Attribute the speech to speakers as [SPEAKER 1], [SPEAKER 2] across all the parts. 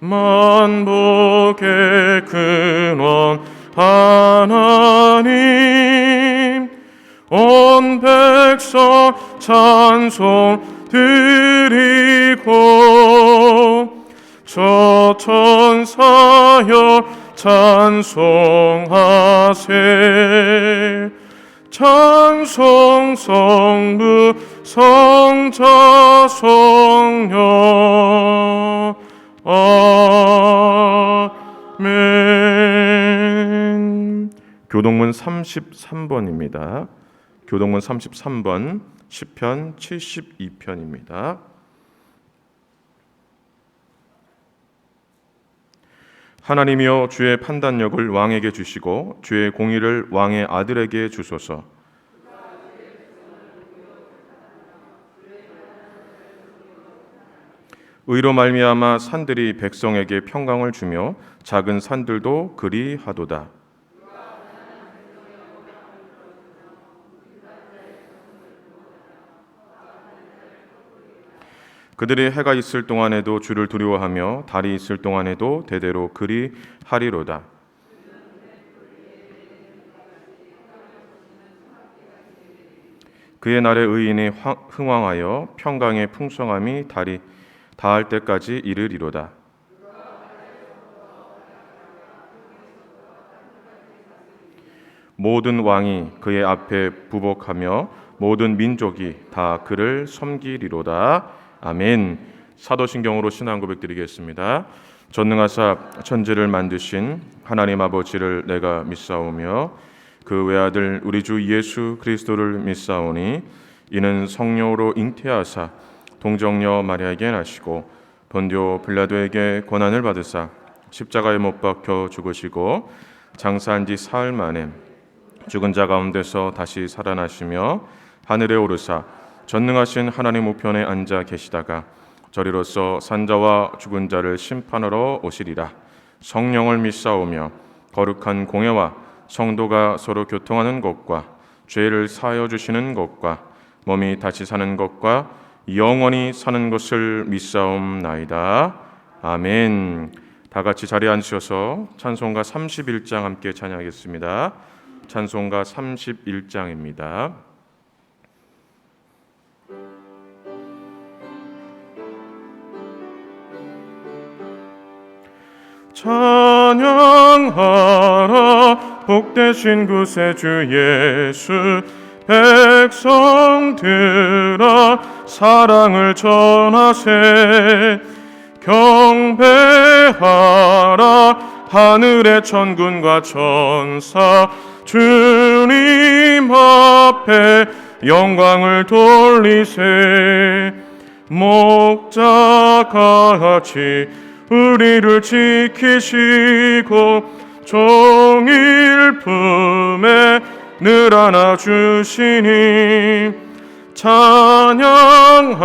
[SPEAKER 1] 만복의 근원 하나님, 온 백성 찬송 드리고 저 천사여 찬송하세. 찬송 성부 성자 성령. 아멘. 교동문 33번입니다. 교동문 33번 시편 72편입니다. 하나님이여, 주의 판단력을 왕에게 주시고 주의 공의를 왕의 아들에게 주소서. 의로 말미암아 산들이 백성에게 평강을 주며 작은 산들도 그리하도다. 그들이 해가 있을 동안에도 주를 두려워하며 달이 있을 동안에도 대대로 그리하리로다. 그의 날에 의인이 흥왕하여 평강의 풍성함이 달이 닿을 때까지 이르리로다. 모든 왕이 그의 앞에 부복하며 모든 민족이 다 그를 섬기리로다. 아멘. 사도신경으로 신앙 고백드리겠습니다. 전능하사 천지를 만드신 하나님 아버지를 내가 믿사오며 그 외아들 우리 주 예수 그리스도를 믿사오니 이는 성령으로 잉태하사 동정녀 마리아에게 나시고 본디오 빌라도에게 고난을 받으사 십자가에 못 박혀 죽으시고 장사한 지 사흘 만에 죽은 자 가운데서 다시 살아나시며 하늘에 오르사 전능하신 하나님 우편에 앉아 계시다가 저리로서 산자와 죽은 자를 심판하러 오시리라. 성령을 믿사오며 거룩한 공예와 성도가 서로 교통하는 것과 죄를 사하여 주시는 것과 몸이 다시 사는 것과 영원히 사는 것을 믿사옵나이다. 아멘. 다 같이 자리에 앉으셔서 찬송가 31장 함께 찬양하겠습니다. 찬송가 31장입니다. 찬양하라 복되신 구세주 예수. 백성들아 사랑을 전하세. 경배하라 하늘의 천군과 천사. 주님 앞에 영광을 돌리세. 목자같이 우리를 지키시고 종일 품에 늘 안아주시니 찬양하라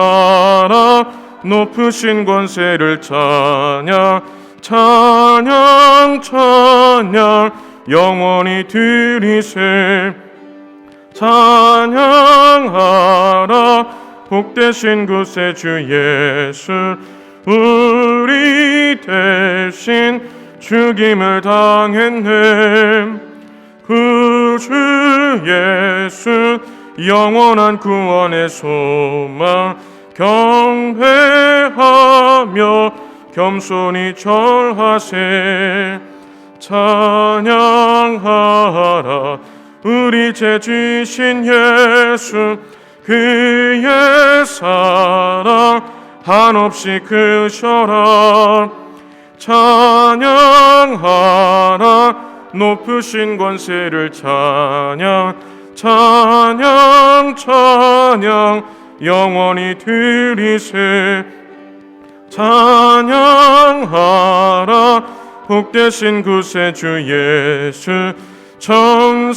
[SPEAKER 1] 높으신 권세를. 찬양 찬양 찬양 영원히 드리세. 찬양하라 복되신 구세주 예수. 우리 대신 죽임을 당했네. 그 주 예수 영원한 구원의 소망. 경배하며 겸손히 절하세. 찬양하라 우리 죄 지신 예수. 그의 사랑 한없이 크셔라. 찬양하라 높으신 권세를. 찬양 찬양 찬양 영원히 드리세. 찬양하라 복되신 구세주 예수. 천사들아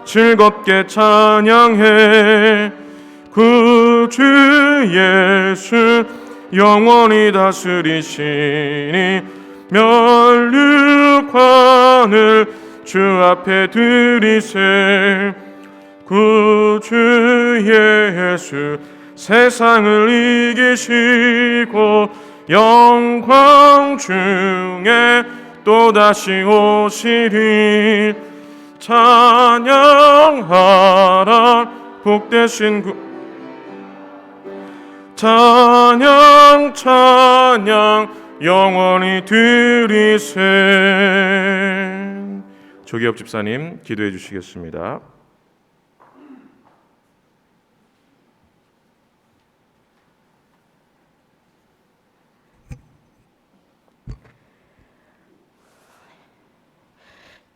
[SPEAKER 1] 즐겁게 찬양해. 구주 예수 영원히 다스리시니 면류관을 주 앞에 드리세. 구주 예수 세상을 이기시고 영광 중에 또다시 오시리. 찬양하라 복되신 찬양 찬양 영원히 드리세. 조기엽 집사님 기도해 주시겠습니다.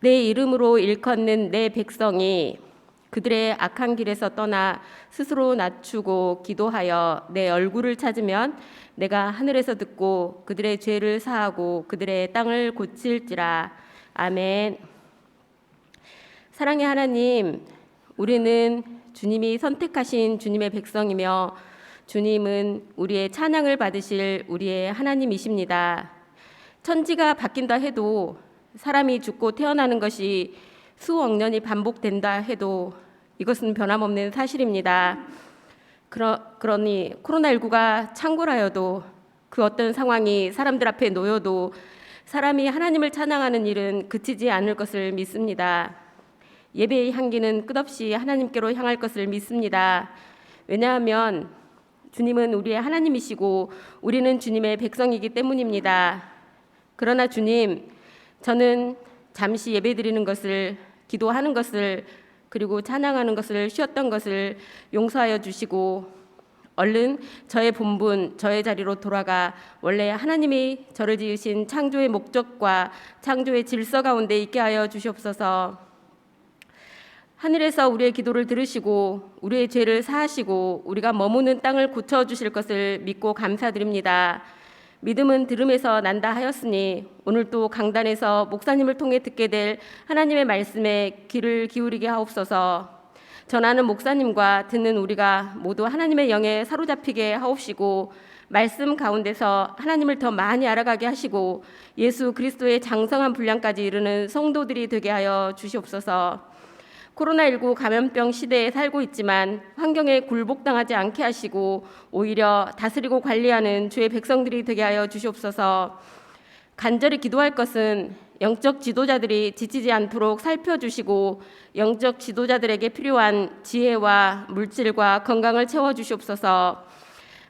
[SPEAKER 2] 내 이름으로 일컫는 내 백성이 그들의 악한 길에서 떠나 스스로 낮추고 기도하여 내 얼굴을 찾으면 내가 하늘에서 듣고 그들의 죄를 사하고 그들의 땅을 고칠지라. 아멘. 사랑의 하나님, 우리는 주님이 선택하신 주님의 백성이며 주님은 우리의 찬양을 받으실 우리의 하나님이십니다. 천지가 바뀐다 해도, 사람이 죽고 태어나는 것이 수억 년이 반복된다 해도 이것은 변함없는 사실입니다. 그러니 코로나19가 창궐하여도, 그 어떤 상황이 사람들 앞에 놓여도 사람이 하나님을 찬양하는 일은 그치지 않을 것을 믿습니다. 예배의 향기는 끝없이 하나님께로 향할 것을 믿습니다. 왜냐하면 주님은 우리의 하나님이시고 우리는 주님의 백성이기 때문입니다. 그러나 주님, 저는 잠시 예배드리는 것을, 기도하는 것을, 그리고 찬양하는 것을 쉬었던 것을 용서하여 주시고 얼른 저의 본분, 저의 자리로 돌아가 원래 하나님이 저를 지으신 창조의 목적과 창조의 질서 가운데 있게 하여 주시옵소서. 하늘에서 우리의 기도를 들으시고 우리의 죄를 사하시고 우리가 머무는 땅을 고쳐주실 것을 믿고 감사드립니다. 믿음은 들음에서 난다 하였으니 오늘 또 강단에서 목사님을 통해 듣게 될 하나님의 말씀에 귀를 기울이게 하옵소서. 전하는 목사님과 듣는 우리가 모두 하나님의 영에 사로잡히게 하옵시고 말씀 가운데서 하나님을 더 많이 알아가게 하시고 예수 그리스도의 장성한 분량까지 이르는 성도들이 되게 하여 주시옵소서. 코로나19 감염병 시대에 살고 있지만 환경에 굴복당하지 않게 하시고 오히려 다스리고 관리하는 주의 백성들이 되게 하여 주시옵소서. 간절히 기도할 것은 영적 지도자들이 지치지 않도록 살펴주시고 영적 지도자들에게 필요한 지혜와 물질과 건강을 채워주시옵소서.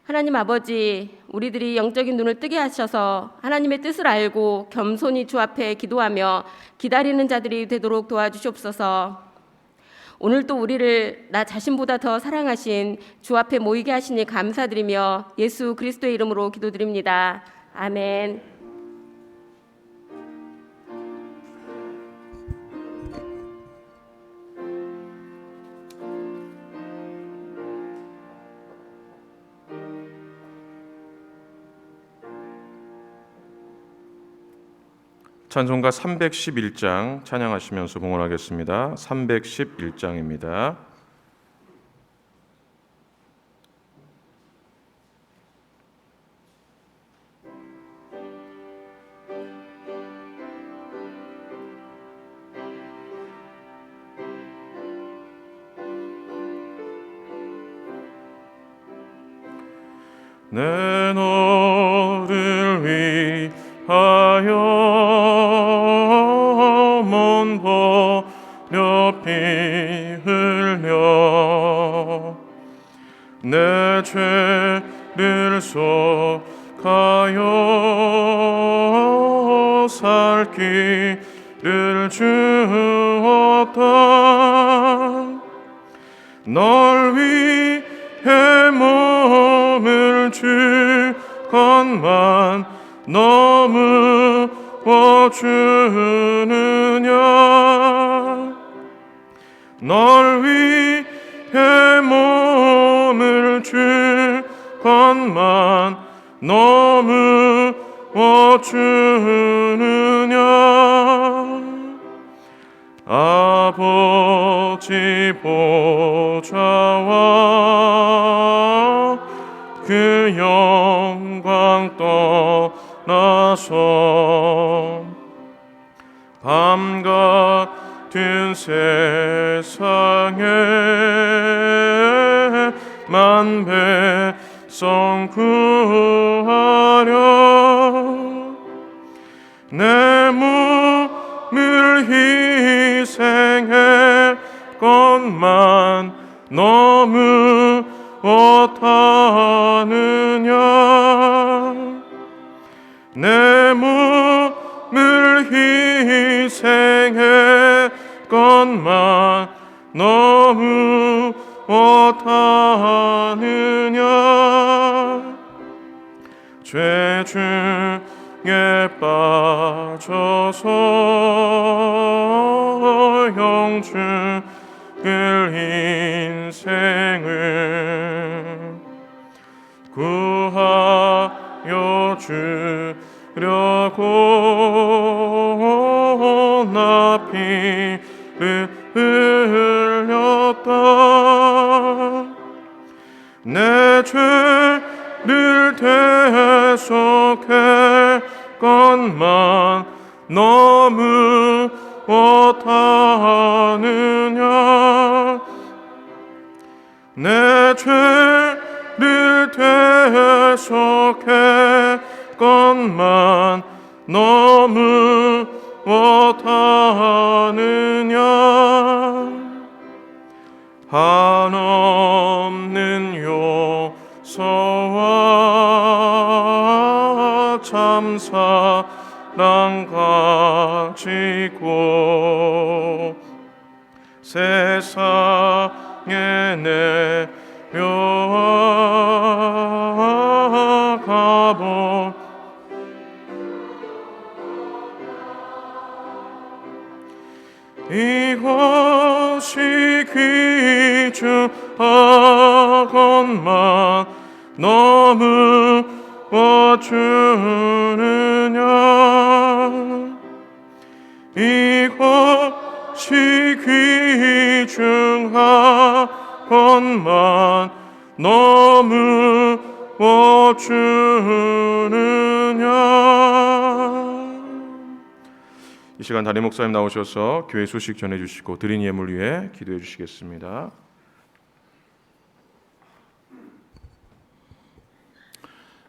[SPEAKER 2] 하나님 아버지, 우리들이 영적인 눈을 뜨게 하셔서 하나님의 뜻을 알고 겸손히 주 앞에 기도하며 기다리는 자들이 되도록 도와주시옵소서. 오늘도 우리를 나 자신보다 더 사랑하신 주 앞에 모이게 하시니 감사드리며 예수 그리스도의 이름으로 기도드립니다. 아멘.
[SPEAKER 1] 찬송가 311장 찬양하시면서 봉헌하겠습니다. 311장입니다. 내 너를 위하여 먼 버려 피 흘려 내 죄를 속하여 살 길을 주었다. 널 위해 몸을 줄 것만 너무워 주느냐. 널 위해 몸을 줄 것만 너무워 주느냐. 아버지 보좌와 그 영광 떠나서 밤 같은 세상에 만 백성 구하려 못하느냐 내 몸을 희생했건만 너무 못하느냐 죄 중에 빠져서 영죽을 인생을 구하여 주려고 나 피를 흘렸다 내 죄를 대속했건만 너무 못하느냐 내 죄를 대속했건만 너무 못하느냐 한없는 용서와 참사랑 가지고 세상에 내려가본 이것이 귀중하건만 너무 어주느냐 이것이 귀중하건만 너무 어주느냐 이 시간 담임 목사님 나오셔서 교회 소식 전해주시고 드린 예물 위해 기도해 주시겠습니다.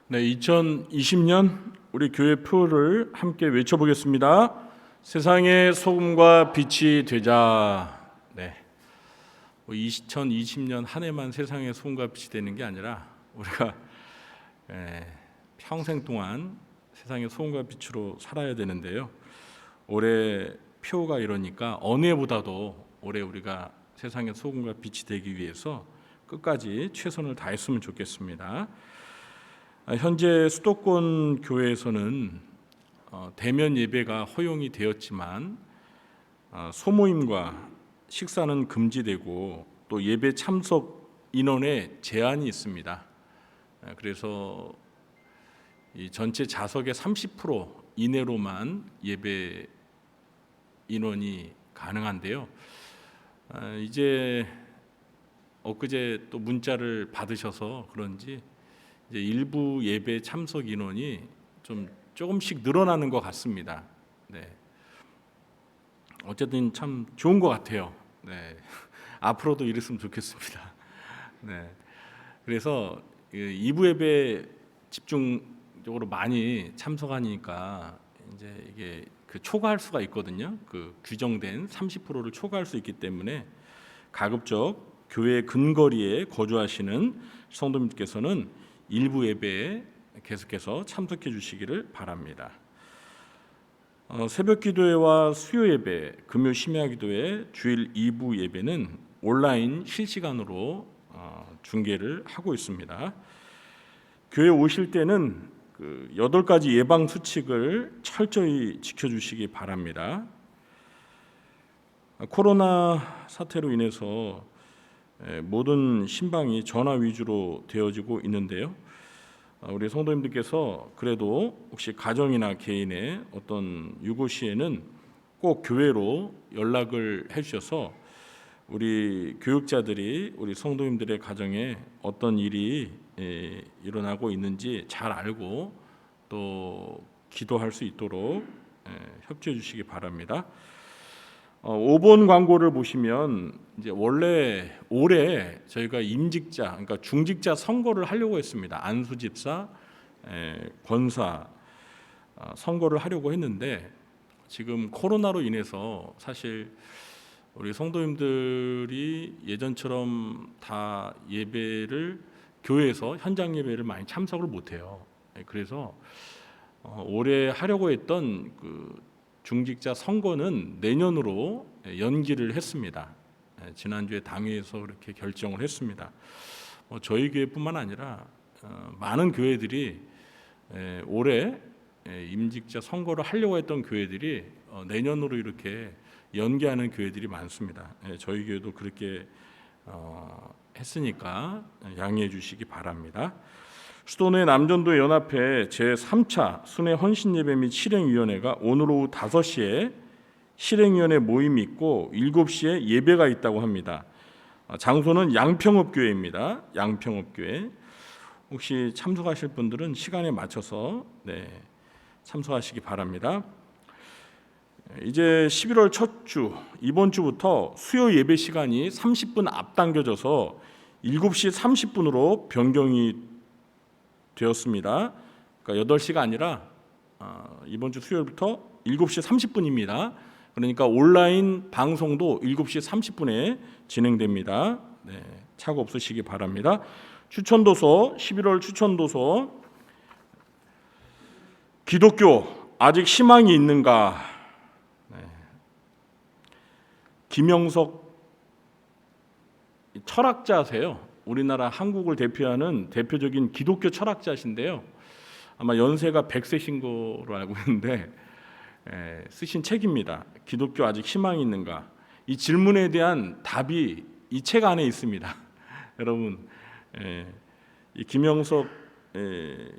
[SPEAKER 3] 네, 2020년 우리 교회 표를 함께 외쳐보겠습니다. 세상의 소금과 빛이 되자. 네, 2020년 한 해만 세상의 소금과 빛이 되는 게 아니라 우리가 평생 동안 세상의 소금과 빛으로 살아야 되는데요. 올해 표가 이러니까 어느 해보다도 올해 우리가 세상의 소금과 빛이 되기 위해서 끝까지 최선을 다했으면 좋겠습니다. 현재 수도권 교회에서는 대면 예배가 허용이 되었지만 소모임과 식사는 금지되고 또 예배 참석 인원에 제한이 있습니다. 그래서 이 전체 좌석의 30% 이내로만 예배 인원이 가능한데요. 이제 엊그제 또 문자를 받으셔서 그런지 이제 일부 예배 참석 인원이 좀 조금씩 늘어나는 것 같습니다. 네. 어쨌든 참 좋은 것 같아요. 네. 앞으로도 이랬으면 좋겠습니다. 네. 그래서 2부 예배 집중적으로 많이 참석하니까 이제 이게 초과할 수가 있거든요. 그 규정된 30%를 초과할 수 있기 때문에 가급적 교회 근거리에 거주하시는 성도님께서는 일부 예배에 계속해서 참석해 주시기를 바랍니다. 새벽 기도회와 수요 예배, 금요 심야 기도회, 주일 2부 예배는 온라인 실시간으로 중계를 하고 있습니다. 교회 오실 때는 8가지 예방 수칙을 철저히 지켜주시기 바랍니다. 코로나 사태로 인해서 모든 신방이 전화 위주로 되어지고 있는데요. 우리 성도님들께서 그래도 혹시 가정이나 개인의 어떤 유고 시에는 꼭 교회로 연락을 해주셔서 우리 교육자들이 우리 성도님들의 가정에 어떤 일이 일어나고 있는지 잘 알고 또 기도할 수 있도록 협조해 주시기 바랍니다. 5번 광고를 보시면 이제 원래 올해 저희가 임직자, 그러니까 중직자 선거를 하려고 했습니다. 안수집사, 권사 선거를 하려고 했는데 지금 코로나로 인해서 사실 우리 성도님들이 예전처럼 다 예배를 교회에서 현장 예배를 많이 참석을 못해요. 그래서 올해 하려고 했던 그 중직자 선거는 내년으로 연기를 했습니다. 지난주에 당회에서 그렇게 결정을 했습니다. 저희 교회뿐만 아니라 많은 교회들이 올해 임직자 선거를 하려고 했던 교회들이 내년으로 이렇게 연기하는 교회들이 많습니다. 저희 교회도 그렇게 했으니까 양해해 주시기 바랍니다. 수도내 남전도 연합회 제3차 순회 헌신예배 및 실행위원회가 오늘 오후 5시에 실행위원회 모임이 있고 7시에 예배가 있다고 합니다. 장소는 양평읍교회입니다. 양평읍교회. 혹시 참석하실 분들은 시간에 맞춰서 참석하시기 바랍니다. 이제 11월 첫 주, 이번 주부터 수요 예배 시간이 30분 앞당겨져서 7시 30분으로 변경이 되었습니다. 그러니까 8시가 아니라 이번 주 수요일부터 7시 30분입니다. 그러니까 온라인 방송도 7시 30분에 진행됩니다. 착오 없으시기 바랍니다. 추천도서, 11월 추천도서, 기독교 아직 희망이 있는가? 김영석 철학자세요. 우리나라 한국을 대표하는 대표적인 기독교 철학자신데요. 아마 연세가 100세신 거로 알고 있는데 쓰신 책입니다. 기독교 아직 희망이 있는가? 이 질문에 대한 답이 이 책 안에 있습니다. 여러분, 이 김영석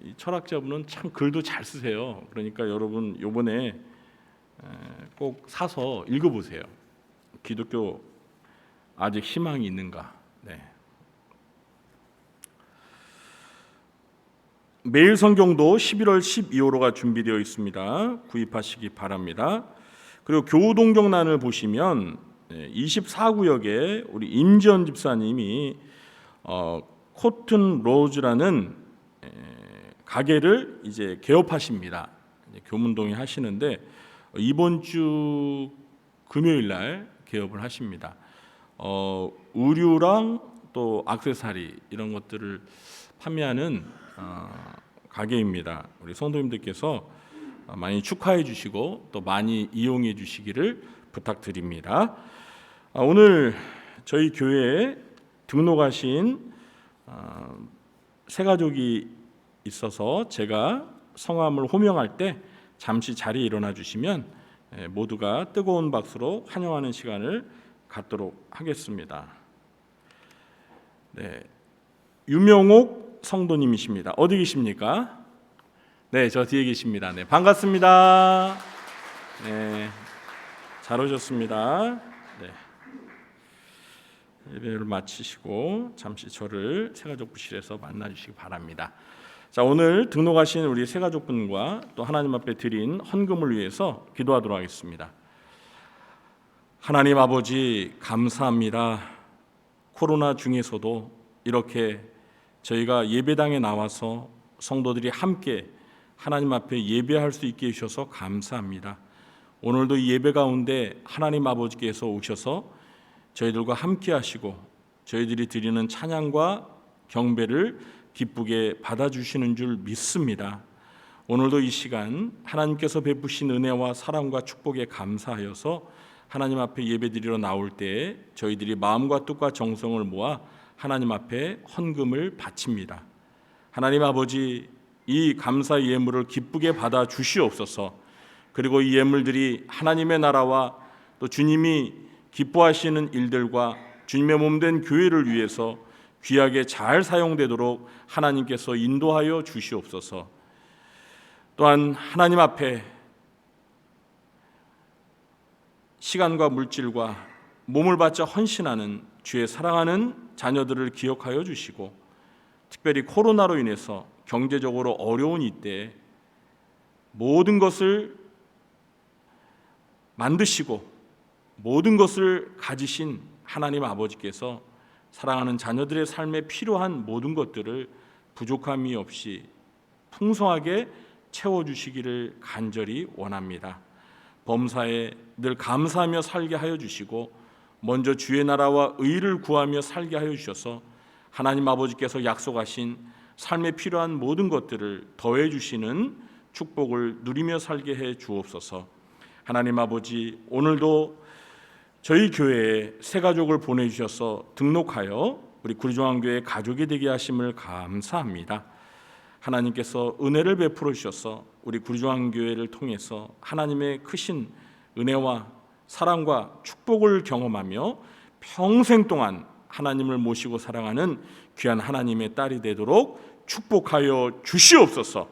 [SPEAKER 3] 이 철학자분은 참 글도 잘 쓰세요. 그러니까 여러분 이번에 꼭 사서 읽어보세요. 기독교 아직 희망이 있는가? 매일 성경도 11월 12호로가 준비되어 있습니다. 구입하시기 바랍니다. 그리고 교우동정란을 보시면 24구역에 우리 임지연 집사님이 코튼 로즈라는 가게를 이제 개업하십니다. 교문동에 하시는데 이번 주 금요일 날 개업을 하십니다. 의류랑 또 액세서리 이런 것들을 판매하는 가게입니다. 우리 성도님들께서 많이 축하해 주시고 또 많이 이용해 주시기를 부탁드립니다. 오늘 저희 교회에 등록하신 새 가족이 있어서 제가 성함을 호명할 때 잠시 자리에 일어나 주시면 모두가 뜨거운 박수로 환영하는 시간을 갖도록 하겠습니다. 유명옥 성도님이십니다. 어디 계십니까? 저 뒤에 계십니다. 반갑습니다. 잘 오셨습니다. 예배를 마치시고 잠시 저를 새가족부실에서 만나주시기 바랍니다. 자, 오늘 등록하신 우리 새가족분과 또 하나님 앞에 드린 헌금을 위해서 기도하도록 하겠습니다. 하나님 아버지 감사합니다. 코로나 중에서도 이렇게 저희가 예배당에 나와서 성도들이 함께 하나님 앞에 예배할 수 있게 해주셔서 감사합니다. 오늘도 이 예배 가운데 하나님 아버지께서 오셔서 저희들과 함께 하시고 저희들이 드리는 찬양과 경배를 기쁘게 받아주시는 줄 믿습니다. 오늘도 이 시간 하나님께서 베푸신 은혜와 사랑과 축복에 감사하여서 하나님 앞에 예배드리러 나올 때 저희들이 마음과 뜻과 정성을 모아 하나님 앞에 헌금을 바칩니다. 하나님 아버지, 이 감사의 예물을 기쁘게 받아 주시옵소서. 그리고 이 예물들이 하나님의 나라와 또 주님이 기뻐하시는 일들과 주님의 몸된 교회를 위해서 귀하게 잘 사용되도록 하나님께서 인도하여 주시옵소서. 또한 하나님 앞에 시간과 물질과 몸을 바쳐 헌신하는 주의 사랑하는 자녀들을 기억하여 주시고, 특별히 코로나로 인해서 경제적으로 어려운 이때 모든 것을 만드시고 모든 것을 가지신 하나님 아버지께서 사랑하는 자녀들의 삶에 필요한 모든 것들을 부족함이 없이 풍성하게 채워주시기를 간절히 원합니다. 범사에 늘 감사하며 살게 하여 주시고 먼저 주의 나라와 의를 구하며 살게 하여 주셔서 하나님 아버지께서 약속하신 삶에 필요한 모든 것들을 더해 주시는 축복을 누리며 살게 해 주옵소서. 하나님 아버지, 오늘도 저희 교회에 새 가족을 보내주셔서 등록하여 우리 구리중앙교회 가족이 되게 하심을 감사합니다. 하나님께서 은혜를 베풀어 주셔서 우리 구리중앙교회를 통해서 하나님의 크신 은혜와 사랑과 축복을 경험하며 평생 동안 하나님을 모시고 사랑하는 귀한 하나님의 딸이 되도록 축복하여 주시옵소서.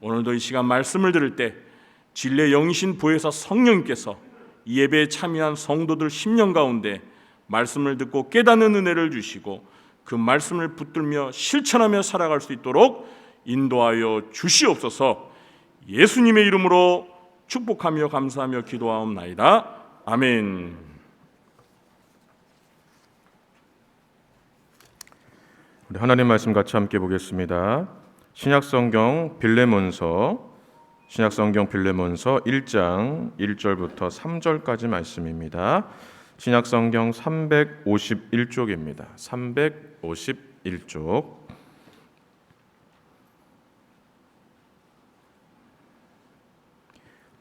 [SPEAKER 3] 오늘도 이 시간 말씀을 들을 때 진리의 영이신 보혜사 성령님께서 이 예배에 참여한 성도들 심령 가운데 말씀을 듣고 깨닫는 은혜를 주시고 그 말씀을 붙들며 실천하며 살아갈 수 있도록 인도하여 주시옵소서. 예수님의 이름으로 축복하며 감사하며 기도하옵나이다. 아멘.
[SPEAKER 1] 우리 하나님 말씀 같이 함께 보겠습니다. 신약성경 빌레몬서 1장 1절부터 3절까지 말씀입니다. 신약성경 351쪽입니다. 351쪽.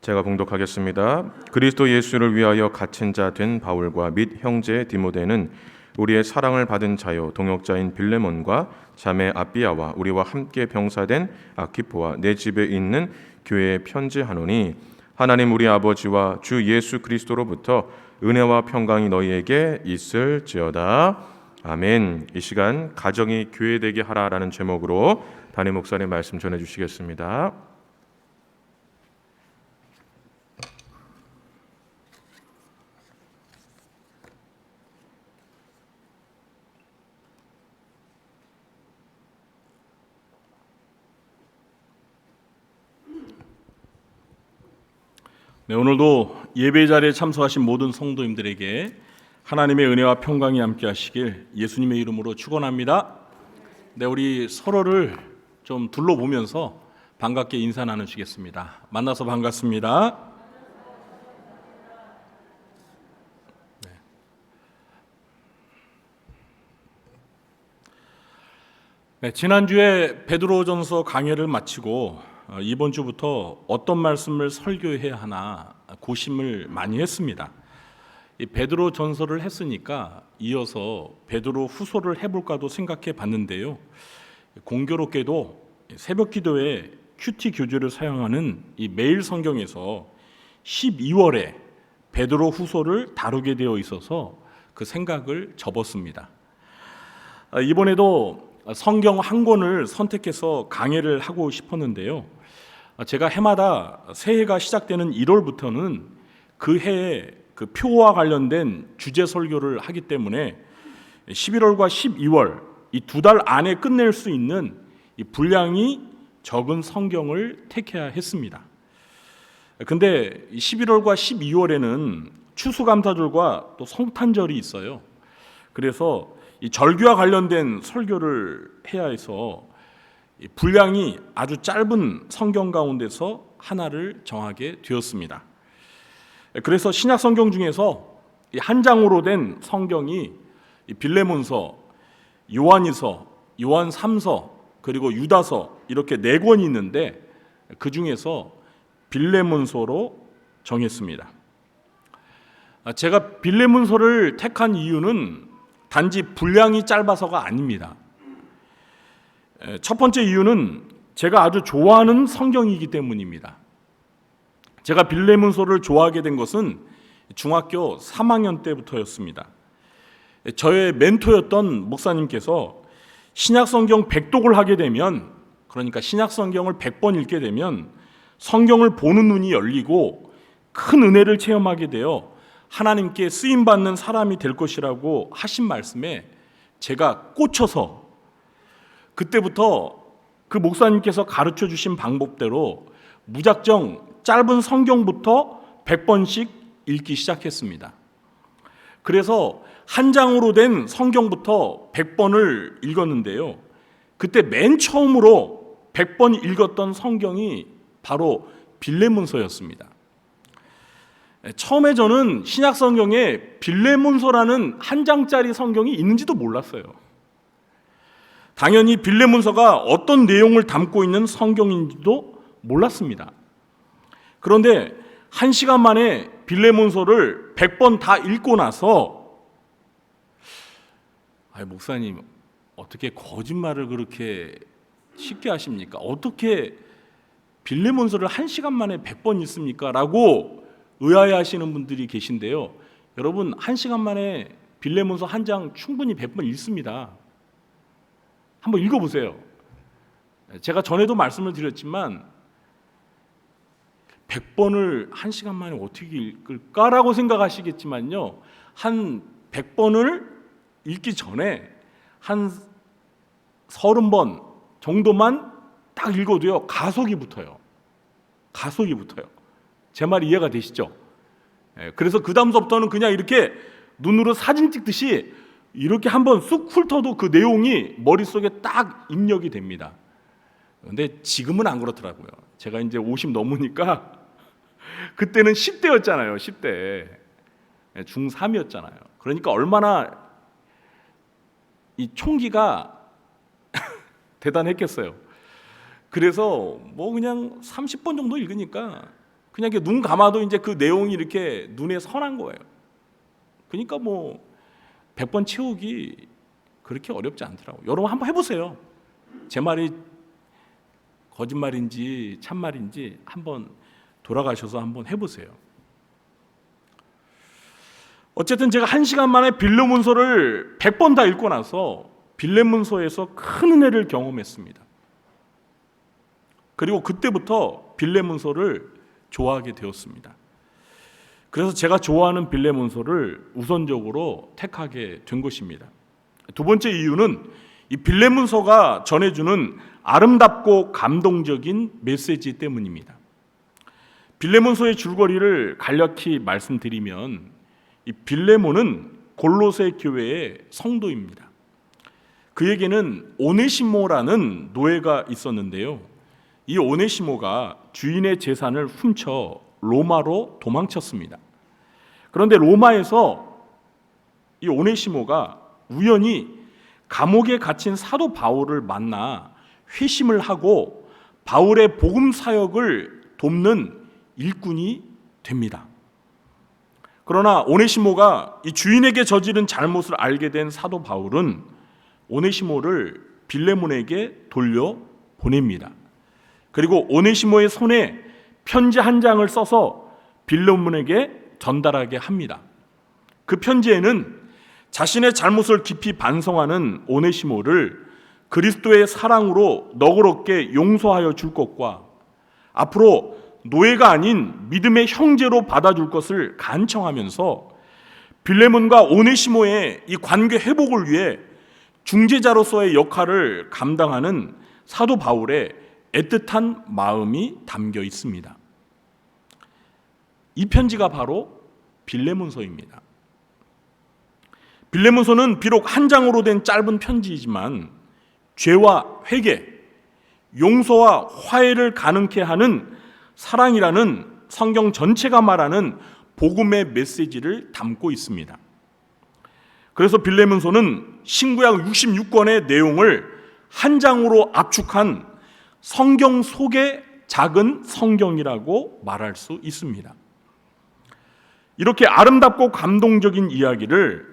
[SPEAKER 1] 제가 봉독하겠습니다. 그리스도 예수를 위하여 갇힌 자 된 바울과 및 형제 디모데는 우리의 사랑을 받은 자요 동역자인 빌레몬과 자매 아비아와 우리와 함께 병사된 아키포와 내 집에 있는 교회에 편지하노니 하나님 우리 아버지와 주 예수 그리스도로부터 은혜와 평강이 너희에게 있을지어다. 아멘. 이 시간 가정이 교회되게 하라라는 제목으로 담임 목사님 말씀 전해주시겠습니다.
[SPEAKER 3] 네, 오늘도 예배 자리에 참석하신 모든 성도님들에게 하나님의 은혜와 평강이 함께 하시길 예수님의 이름으로 축원합니다. 네, 우리 서로를 좀 둘러보면서 반갑게 인사 나누시겠습니다. 만나서 반갑습니다. 네, 지난주에 베드로전서 강해를 마치고 이번 주부터 어떤 말씀을 설교해야 하나 고심을 많이 했습니다. 이 베드로 전서를 했으니까 이어서 베드로 후서를 해볼까도 생각해 봤는데요. 공교롭게도 새벽 기도에 큐티 교재를 사용하는 이 매일 성경에서 12월에 베드로 후서를 다루게 되어 있어서 그 생각을 접었습니다. 이번에도 성경 한 권을 선택해서 강해를 하고 싶었는데요. 제가 해마다 새해가 시작되는 1월부터는 그 해에 그 표와 관련된 주제 설교를 하기 때문에 11월과 12월 이 2달 안에 끝낼 수 있는 이 분량이 적은 성경을 택해야 했습니다. 근데 11월과 12월에는 추수감사절과 또 성탄절이 있어요. 그래서 이 절기와 관련된 설교를 해야 해서 분량이 아주 짧은 성경 가운데서 하나를 정하게 되었습니다. 그래서 신약 성경 중에서 한 장으로 된 성경이 빌레몬서, 요한이서, 요한 3서, 그리고 유다서 이렇게 4권이 있는데 그 중에서 빌레몬서로 정했습니다. 제가 빌레몬서를 택한 이유는 단지 분량이 짧아서가 아닙니다. 첫 번째 이유는 제가 아주 좋아하는 성경이기 때문입니다. 제가 빌레몬서를 좋아하게 된 것은 중학교 3학년 때부터였습니다. 저의 멘토였던 목사님께서 신약성경 100독을 하게 되면, 그러니까 신약성경을 100번 읽게 되면 성경을 보는 눈이 열리고 큰 은혜를 체험하게 되어 하나님께 쓰임받는 사람이 될 것이라고 하신 말씀에 제가 꽂혀서 그때부터 그 목사님께서 가르쳐 주신 방법대로 무작정 짧은 성경부터 100번씩 읽기 시작했습니다. 그래서 한 장으로 된 성경부터 100번을 읽었는데요. 그때 맨 처음으로 100번 읽었던 성경이 바로 빌레몬서였습니다. 처음에 저는 신약 성경에 빌레몬서라는 한 장짜리 성경이 있는지도 몰랐어요. 당연히 빌레몬서가 어떤 내용을 담고 있는 성경인지도 몰랐습니다. 그런데 1시간 만에 빌레몬서를 100번 다 읽고 나서 목사님 어떻게 거짓말을 그렇게 쉽게 하십니까? 어떻게 빌레몬서를 1시간 만에 100번 읽습니까? 라고 의아해하시는 분들이 계신데요. 여러분 1시간 만에 빌레몬서 한 장 충분히 100번 읽습니다. 한번 읽어보세요. 제가 전에도 말씀을 드렸지만 100번을 1시간 만에 어떻게 읽을까라고 생각하시겠지만요. 한 100번을 읽기 전에 한 30번 정도만 딱 읽어도요. 가속이 붙어요. 제 말 이해가 되시죠? 그래서 그 다음서부터는 그냥 이렇게 눈으로 사진 찍듯이 이렇게 한번 쑥 훑어도 그 내용이 머릿속에 딱 입력이 됩니다. 그런데 지금은 안 그렇더라고요. 제가 이제 50 넘으니까 그때는 10대였잖아요. 10대. 중3이었잖아요. 그러니까 얼마나 이 총기가 대단했겠어요. 그래서 뭐 그냥 30번 정도 읽으니까 그냥 이렇게 눈 감아도 이제 그 내용이 이렇게 눈에 선한 거예요. 그러니까 뭐 100번 채우기 그렇게 어렵지 않더라고요. 여러분 한번 해보세요. 제 말이 거짓말인지 참말인지 한번 돌아가셔서 한번 해보세요. 어쨌든 제가 1시간 만에 빌레몬서를 100번 다 읽고 나서 빌레몬서에서 큰 은혜를 경험했습니다. 그리고 그때부터 빌레몬서를 좋아하게 되었습니다. 그래서 제가 좋아하는 빌레몬서를 우선적으로 택하게 된 것입니다. 두 번째 이유는 이 빌레몬서가 전해주는 아름답고 감동적인 메시지 때문입니다. 빌레몬서의 줄거리를 간략히 말씀드리면 이 빌레몬은 골로새 교회의 성도입니다. 그에게는 오네시모라는 노예가 있었는데요. 이 오네시모가 주인의 재산을 훔쳐 로마로 도망쳤습니다. 그런데 로마에서 이 오네시모가 우연히 감옥에 갇힌 사도 바울을 만나 회심을 하고 바울의 복음 사역을 돕는 일꾼이 됩니다. 그러나 오네시모가 이 주인에게 저지른 잘못을 알게 된 사도 바울은 오네시모를 빌레몬에게 돌려 보냅니다. 그리고 오네시모의 손에 편지 한 장을 써서 빌레몬에게 전달하게 합니다. 그 편지에는 자신의 잘못을 깊이 반성하는 오네시모를 그리스도의 사랑으로 너그럽게 용서하여 줄 것과 앞으로 노예가 아닌 믿음의 형제로 받아줄 것을 간청하면서 빌레몬과 오네시모의 이 관계 회복을 위해 중재자로서의 역할을 감당하는 사도 바울의 애틋한 마음이 담겨 있습니다. 이 편지가 바로 빌레몬서입니다. 빌레몬서는 비록 한 장으로 된 짧은 편지이지만 죄와 회개, 용서와 화해를 가능케 하는 사랑이라는 성경 전체가 말하는 복음의 메시지를 담고 있습니다. 그래서 빌레몬서는 신구약 66권의 내용을 한 장으로 압축한 성경 속의 작은 성경이라고 말할 수 있습니다. 이렇게 아름답고 감동적인 이야기를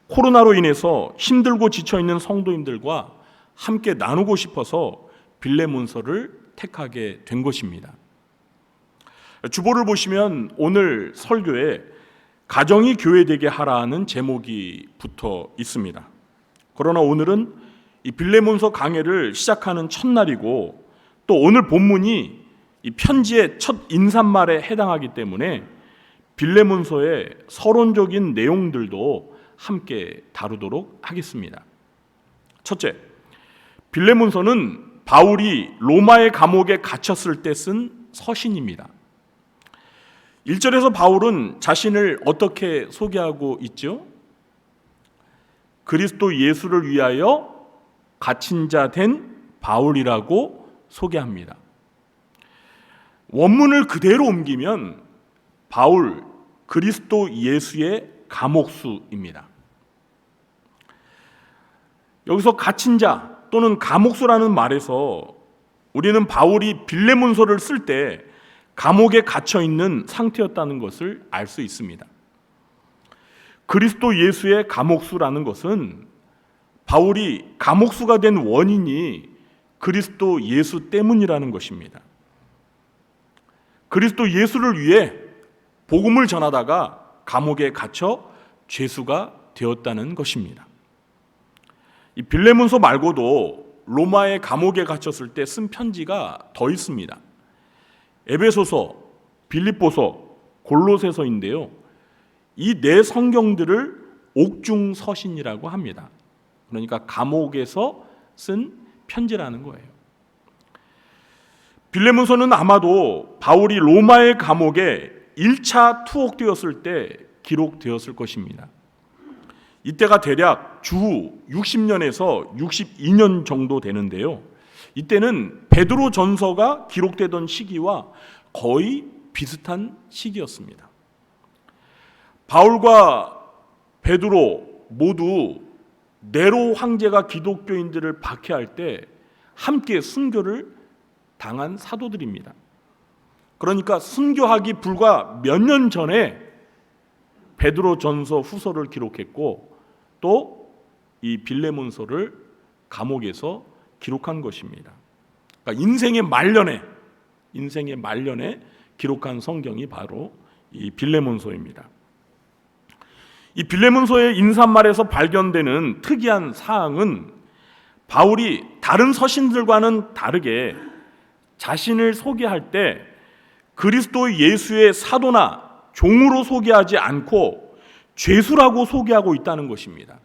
[SPEAKER 3] 코로나로 인해서 힘들고 지쳐있는 성도님들과 함께 나누고 싶어서 빌레몬서를 택하게 된 것입니다. 주보를 보시면 오늘 설교에 가정이 교회되게 하라는 제목이 붙어 있습니다. 그러나 오늘은 이 빌레몬서 강해를 시작하는 첫날이고 또 오늘 본문이 이 편지의 첫 인사말에 해당하기 때문에 빌레몬서의 서론적인 내용들도 함께 다루도록 하겠습니다. 첫째, 빌레몬서는 바울이 로마의 감옥에 갇혔을 때 쓴 서신입니다. 1절에서 바울은 자신을 어떻게 소개하고 있죠? 그리스도 예수를 위하여 갇힌 자 된 바울이라고 소개합니다. 원문을 그대로 옮기면 바울, 그리스도 예수의 감옥수입니다. 여기서 갇힌 자, 또는 감옥수라는 말에서 우리는 바울이 빌레몬서를 쓸 때 감옥에 갇혀 있는 상태였다는 것을 알 수 있습니다. 그리스도 예수의 감옥수라는 것은 바울이 감옥수가 된 원인이 그리스도 예수 때문이라는 것입니다. 그리스도 예수를 위해 복음을 전하다가 감옥에 갇혀 죄수가 되었다는 것입니다. 이 빌레몬서 말고도 로마의 감옥에 갇혔을 때 쓴 편지가 더 있습니다. 에베소서, 빌립보서, 골로새서인데요. 이 네 성경들을 옥중서신이라고 합니다. 그러니까 감옥에서 쓴 편지라는 거예요. 빌레몬서는 아마도 바울이 로마의 감옥에 1차 투옥되었을 때 기록되었을 것입니다. 이때가 대략 주후 60년에서 62년 정도 되는데요. 이때는 베드로 전서가 기록되던 시기와 거의 비슷한 시기였습니다. 바울과 베드로 모두 네로 황제가 기독교인들을 박해할 때 함께 순교를 당한 사도들입니다. 그러니까 순교하기 불과 몇 년 전에 베드로 전서 후서를 기록했고 또 이 빌레몬서를 감옥에서 기록한 것입니다. 그러니까 인생의 말년에 기록한 성경이 바로 이 빌레몬서입니다. 이 빌레몬서의 인사말에서 발견되는 특이한 사항은 바울이 다른 서신들과는 다르게 자신을 소개할 때 그리스도 예수의 사도나 종으로 소개하지 않고 죄수라고 소개하고 있다는 것입니다.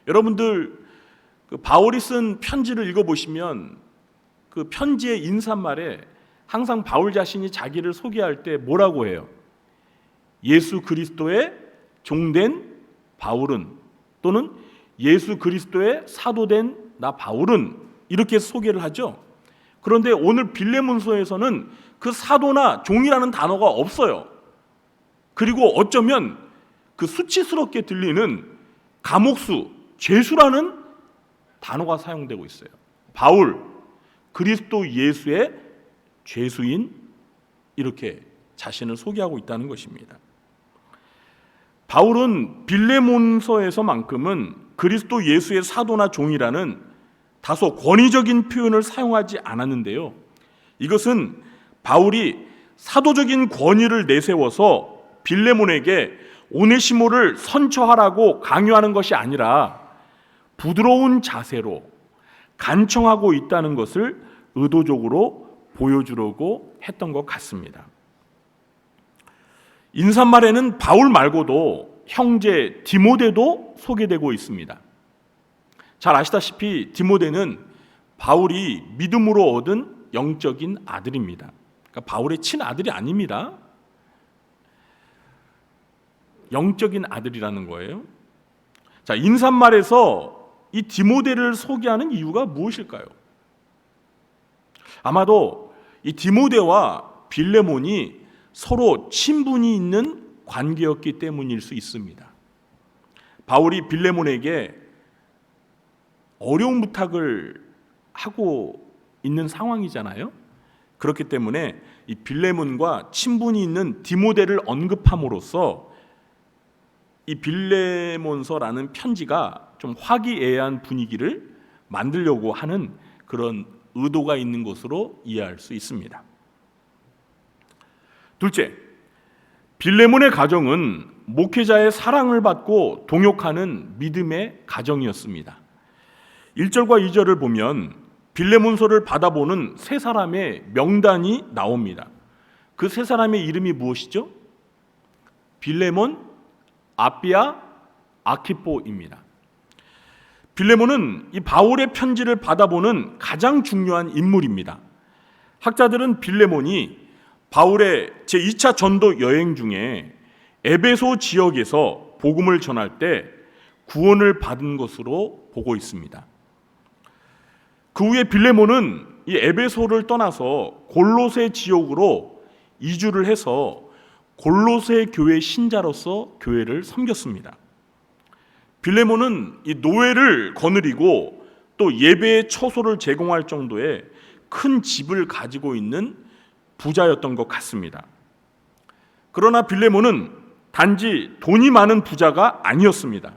[SPEAKER 3] 여러분들 바울이 쓴 편지를 읽어보시면 그 편지의 인사말에 항상 바울 자신이 자기를 소개할 때 뭐라고 해요? 예수 그리스도의 종된 바울은, 또는 예수 그리스도의 사도된 나 바울은, 이렇게 소개를 하죠. 그런데 오늘 빌레몬서에서는 그 사도나 종이라는 단어가 없어요. 그리고 어쩌면 그 수치스럽게 들리는 감옥수, 죄수라는 단어가 사용되고 있어요. 바울, 그리스도 예수의 죄수인, 이렇게 자신을 소개하고 있다는 것입니다. 바울은 빌레몬서에서만큼은 그리스도 예수의 사도나 종이라는 다소 권위적인 표현을 사용하지 않았는데요. 이것은 바울이 사도적인 권위를 내세워서 빌레몬에게 오네시모를 선처하라고 강요하는 것이 아니라 부드러운 자세로 간청하고 있다는 것을 의도적으로 보여주려고 했던 것 같습니다. 인사말에는 바울 말고도 형제 디모데도 소개되고 있습니다. 잘 아시다시피 디모데는 바울이 믿음으로 얻은 영적인 아들입니다. 그러니까 바울의 친아들이 아닙니다. 영적인 아들이라는 거예요. 자, 인사말에서 이 디모데를 소개하는 이유가 무엇일까요? 아마도 이 디모데와 빌레몬이 서로 친분이 있는 관계였기 때문일 수 있습니다. 바울이 빌레몬에게 어려운 부탁을 하고 있는 상황이잖아요. 그렇기 때문에 이 빌레몬과 친분이 있는 디모데를 언급함으로써 이 빌레몬서라는 편지가 좀 화기애애한 분위기를 만들려고 하는 그런 의도가 있는 것으로 이해할 수 있습니다. 둘째, 빌레몬의 가정은 목회자의 사랑을 받고 동역하는 믿음의 가정이었습니다. 1절과 2절을 보면 빌레몬서를 받아보는 세 사람의 명단이 나옵니다. 그 세 사람의 이름이 무엇이죠? 빌레몬, 아비아, 아키포입니다. 빌레몬은 이 바울의 편지를 받아보는 가장 중요한 인물입니다. 학자들은 빌레몬이 바울의 제2차 전도 여행 중에 에베소 지역에서 복음을 전할 때 구원을 받은 것으로 보고 있습니다. 그 후에 빌레몬은 이 에베소를 떠나서 골로새 지역으로 이주를 해서 골로새 교회 신자로서 교회를 섬겼습니다. 빌레몬은 이 노예를 거느리고 또 예배의 처소를 제공할 정도의 큰 집을 가지고 있는 부자였던 것 같습니다. 그러나 빌레몬은 단지 돈이 많은 부자가 아니었습니다.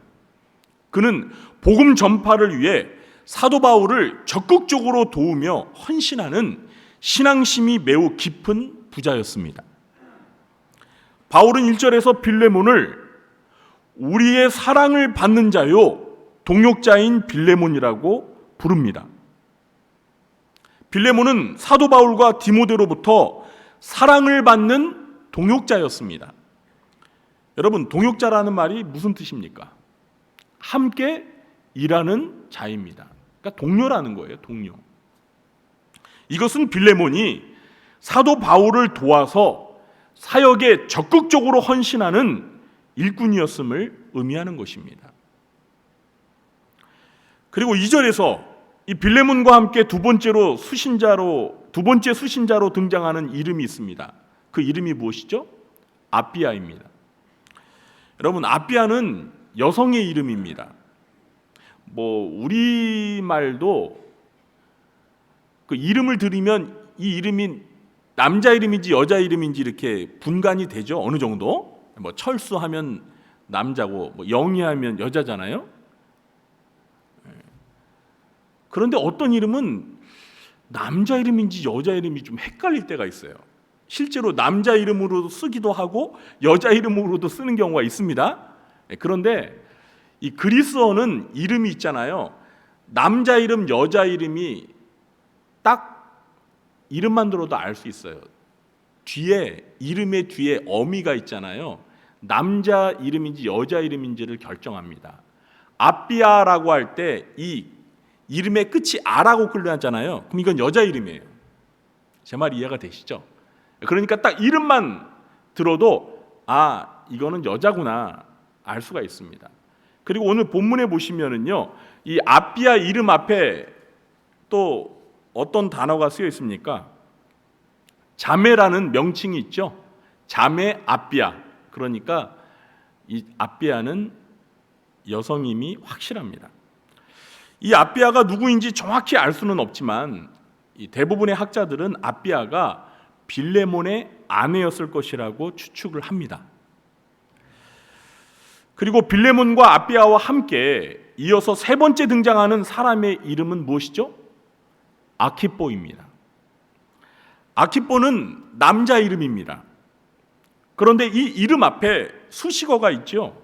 [SPEAKER 3] 그는 복음 전파를 위해 사도 바울을 적극적으로 도우며 헌신하는 신앙심이 매우 깊은 부자였습니다. 바울은 1절에서 빌레몬을 우리의 사랑을 받는 자요 동역자인 빌레몬이라고 부릅니다. 빌레몬은 사도 바울과 디모데로부터 사랑을 받는 동역자였습니다. 여러분, 동역자라는 말이 무슨 뜻입니까? 함께 일하는 자입니다. 그러니까 동료라는 거예요, 동료. 이것은 빌레몬이 사도 바울을 도와서 사역에 적극적으로 헌신하는 일꾼이었음을 의미하는 것입니다. 그리고 2절에서 이 빌레몬과 함께 두 번째 수신자로 등장하는 이름이 있습니다. 그 이름이 무엇이죠? 아비아입니다. 여러분, 아비아는 여성의 이름입니다. 우리말도 그 이름을 들으면 이 이름이 남자 이름인지 여자 이름인지 이렇게 분간이 되죠. 어느 정도. 철수하면 남자고 영희하면 여자잖아요. 그런데 어떤 이름은 남자 이름인지 여자 이름이 좀 헷갈릴 때가 있어요. 실제로 남자 이름으로도 쓰기도 하고 여자 이름으로도 쓰는 경우가 있습니다. 그런데 이 그리스어는 이름이 있잖아요. 남자 이름, 여자 이름이 딱 이름만 들어도 알 수 있어요. 이름의 뒤에 어미가 있잖아요. 남자 이름인지 여자 이름인지를 결정합니다. 아비아라고 할 때 이 이름의 끝이 아라고 끝나잖아요. 그럼 이건 여자 이름이에요. 제 말 이해가 되시죠? 그러니까 딱 이름만 들어도 이거는 여자구나 알 수가 있습니다. 그리고 오늘 본문에 보시면은요, 이 아비아 이름 앞에 또 어떤 단어가 쓰여 있습니까? 자매라는 명칭이 있죠. 자매 아비아. 그러니까 이 아비아는 여성임이 확실합니다. 이 아비아가 누구인지 정확히 알 수는 없지만 이 대부분의 학자들은 아비아가 빌레몬의 아내였을 것이라고 추측을 합니다. 그리고 빌레몬과 아비아와 함께 이어서 세 번째 등장하는 사람의 이름은 무엇이죠? 아키뽀입니다. 아키뽀는 남자 이름입니다. 그런데 이 이름 앞에 수식어가 있죠.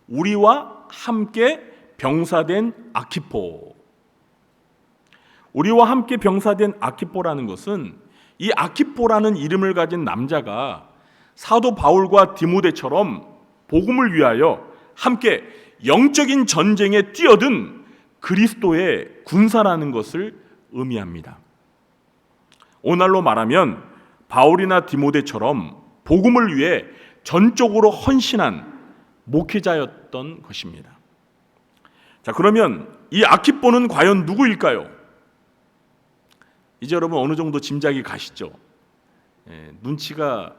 [SPEAKER 3] 우리와 함께 병사된 아키포. 우리와 함께 병사된 아키포라는 것은 이 아키포라는 이름을 가진 남자가 사도 바울과 디모데처럼 복음을 위하여 함께 영적인 전쟁에 뛰어든 그리스도의 군사라는 것을 의미합니다. 오늘날로 말하면 바울이나 디모데처럼 복음을 위해 전적으로 헌신한 목회자였던 것입니다. 자, 그러면 이 아키뽀는 과연 누구일까요? 이제 여러분 어느 정도 짐작이 가시죠? 눈치가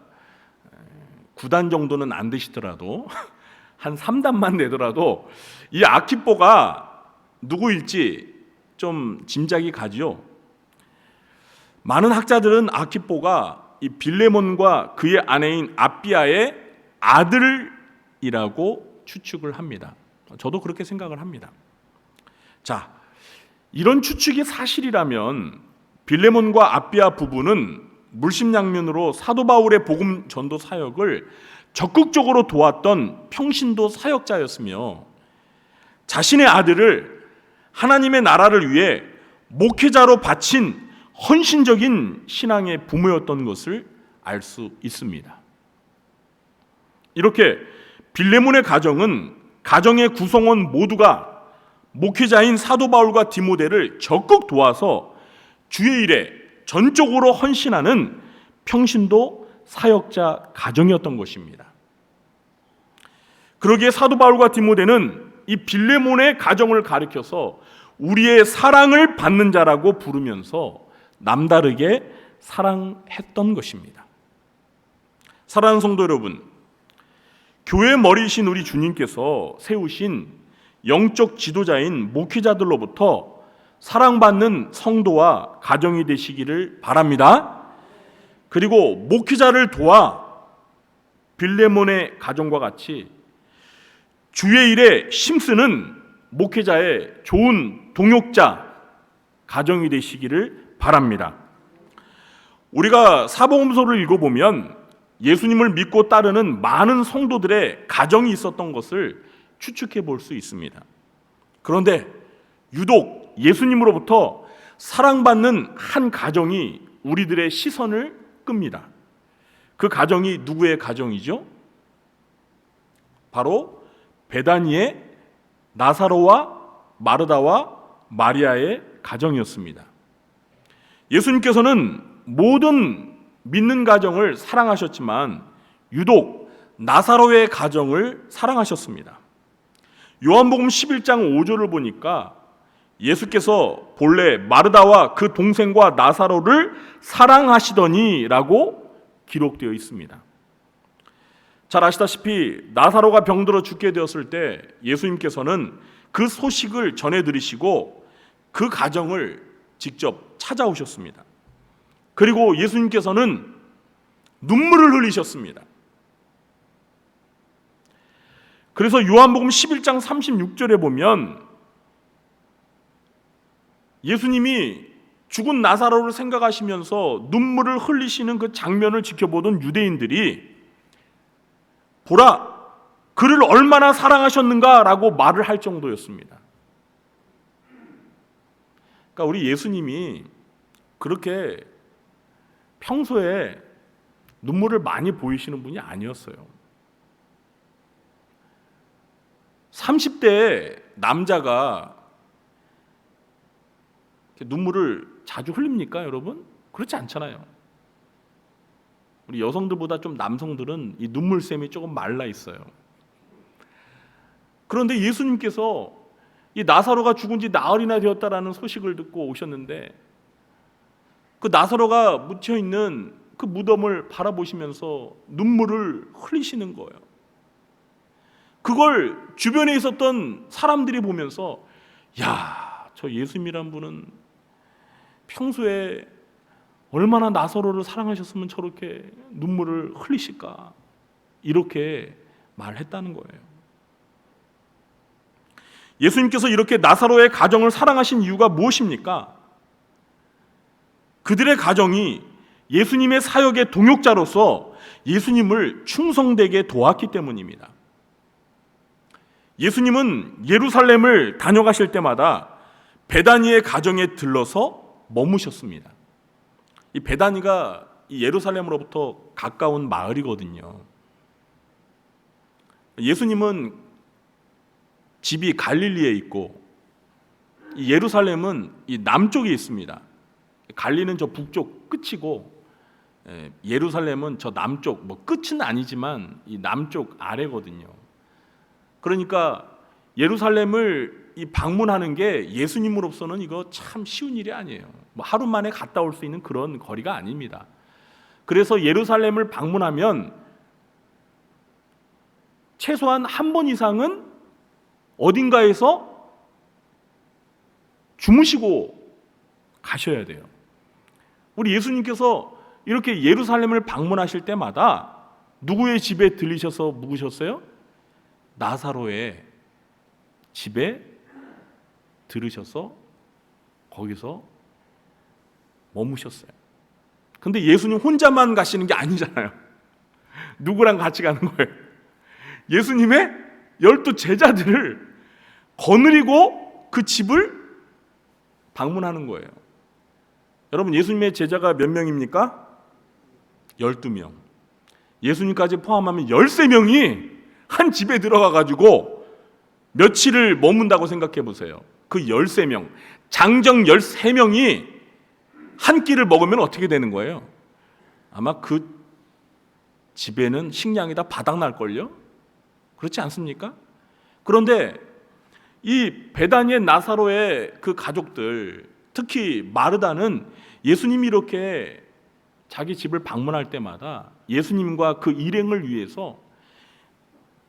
[SPEAKER 3] 9단 정도는 안 되시더라도 한 3단만 내더라도 이 아키뽀가 누구일지 좀 짐작이 가죠. 많은 학자들은 아키뽀가 이 빌레몬과 그의 아내인 아비아의 아들이라고 추측을 합니다. 저도 그렇게 생각을 합니다. 자, 이런 추측이 사실이라면 빌레몬과 아비아 부부는 물심양면으로 사도 바울의 복음 전도 사역을 적극적으로 도왔던 평신도 사역자였으며 자신의 아들을 하나님의 나라를 위해 목회자로 바친 헌신적인 신앙의 부모였던 것을 알 수 있습니다. 이렇게 빌레몬의 가정은 가정의 구성원 모두가 목회자인 사도 바울과 디모데를 적극 도와서 주의 일에 전적으로 헌신하는 평신도 사역자 가정이었던 것입니다. 그러기에 사도 바울과 디모데는 이 빌레몬의 가정을 가리켜서 우리의 사랑을 받는 자라고 부르면서 남다르게 사랑했던 것입니다. 사랑하는 성도 여러분, 교회 머리이신 우리 주님께서 세우신 영적 지도자인 목회자들로부터 사랑받는 성도와 가정이 되시기를 바랍니다. 그리고 목회자를 도와 빌레몬의 가정과 같이 주의 일에 힘쓰는 목회자의 좋은 동역자, 가정이 되시기를 바랍니다. 우리가 사복음서를 읽어보면 예수님을 믿고 따르는 많은 성도들의 가정이 있었던 것을 추측해 볼 수 있습니다. 그런데 유독 예수님으로부터 사랑받는 한 가정이 우리들의 시선을 끕니다. 그 가정이 누구의 가정이죠? 바로 베다니의 나사로와 마르다와 마리아의 가정이었습니다. 예수님께서는 모든 믿는 가정을 사랑하셨지만 유독 나사로의 가정을 사랑하셨습니다. 요한복음 11장 5절을 보니까 예수께서 본래 마르다와 그 동생과 나사로를 사랑하시더니 라고 기록되어 있습니다. 잘 아시다시피 나사로가 병들어 죽게 되었을 때 예수님께서는 그 소식을 전해드리시고 그 가정을 직접 찾아오셨습니다. 그리고 예수님께서는 눈물을 흘리셨습니다. 그래서 요한복음 11장 36절에 보면 예수님이 죽은 나사로를 생각하시면서 눈물을 흘리시는 그 장면을 지켜보던 유대인들이 보라, 그를 얼마나 사랑하셨는가라고 말을 할 정도였습니다. 그러니까 우리 예수님이 그렇게 평소에 눈물을 많이 보이시는 분이 아니었어요. 30대 남자가 눈물을 자주 흘립니까, 여러분? 그렇지 않잖아요. 우리 여성들보다 좀 남성들은 이 눈물샘이 조금 말라 있어요. 그런데 예수님께서 이 나사로가 죽은 지 나흘이나 되었다라는 소식을 듣고 오셨는데 그 나사로가 묻혀 있는 그 무덤을 바라보시면서 눈물을 흘리시는 거예요. 그걸 주변에 있었던 사람들이 보면서 야, 저 예수님이란 분은 평소에 얼마나 나사로를 사랑하셨으면 저렇게 눈물을 흘리실까, 이렇게 말했다는 거예요. 예수님께서 이렇게 나사로의 가정을 사랑하신 이유가 무엇입니까? 그들의 가정이 예수님의 사역의 동역자로서 예수님을 충성되게 도왔기 때문입니다. 예수님은 예루살렘을 다녀가실 때마다 베다니의 가정에 들러서 머무셨습니다. 이 베다니가 이 예루살렘으로부터 가까운 마을이거든요. 예수님은 집이 갈릴리에 있고 이 예루살렘은 이 남쪽에 있습니다. 갈릴리는 저 북쪽 끝이고 예루살렘은 저 남쪽, 뭐 끝은 아니지만 이 남쪽 아래거든요. 그러니까 예루살렘을 이 방문하는 게 예수님으로서는 이거 참 쉬운 일이 아니에요. 뭐 하루 만에 갔다 올 수 있는 그런 거리가 아닙니다. 그래서 예루살렘을 방문하면 최소한 한 번 이상은 어딘가에서 주무시고 가셔야 돼요. 우리 예수님께서 이렇게 예루살렘을 방문하실 때마다 누구의 집에 들리셔서 묵으셨어요? 나사로의 집에 들으셔서 거기서 머무셨어요. 근데 예수님 혼자만 가시는 게 아니잖아요. 누구랑 같이 가는 거예요? 예수님의 12 제자들을 거느리고 그 집을 방문하는 거예요. 여러분, 예수님의 제자가 몇 명입니까? 12명. 예수님까지 포함하면 13명이 한 집에 들어가 가지고 며칠을 머문다고 생각해 보세요. 그 13명, 장정 13명이 한 끼를 먹으면 어떻게 되는 거예요? 아마 그 집에는 식량이 다 바닥날걸요? 그렇지 않습니까? 그런데 이 베다니의 나사로의 그 가족들, 특히 마르다는 예수님이 이렇게 자기 집을 방문할 때마다 예수님과 그 일행을 위해서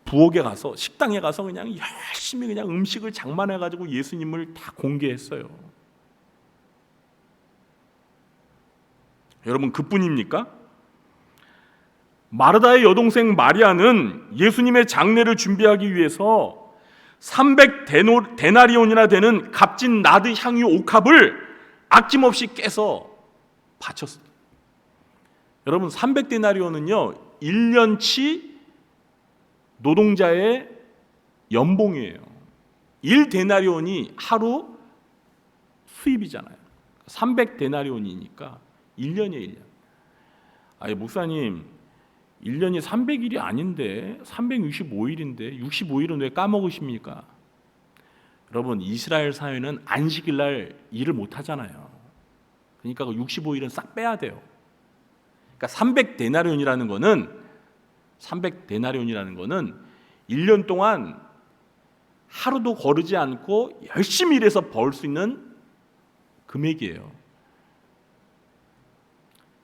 [SPEAKER 3] 부엌에 가서, 식당에 가서 그냥 열심히 그냥 음식을 장만해가지고 예수님을 다 공개했어요. 여러분 그뿐입니까? 마르다의 여동생 마리아는 예수님의 장례를 준비하기 위해서 300데나리온이나 되는 값진 나드 향유 옥합을 아낌없이 깨서 바쳤어요. 여러분 300데나리온은요 1년치 노동자의 연봉이에요. 1데나리온이 하루 수입이잖아요. 300데나리온이니까 1년이에요. 1년. 아니 목사님 1년이 300일이 아닌데 365일인데 65일은 왜 까먹으십니까? 여러분 이스라엘 사회는 안식일 날 일을 못 하잖아요. 그러니까 65일은 싹 빼야 돼요. 그러니까 300데나리온이라는 거는 1년 동안 하루도 거르지 않고 열심히 일해서 벌 수 있는 금액이에요.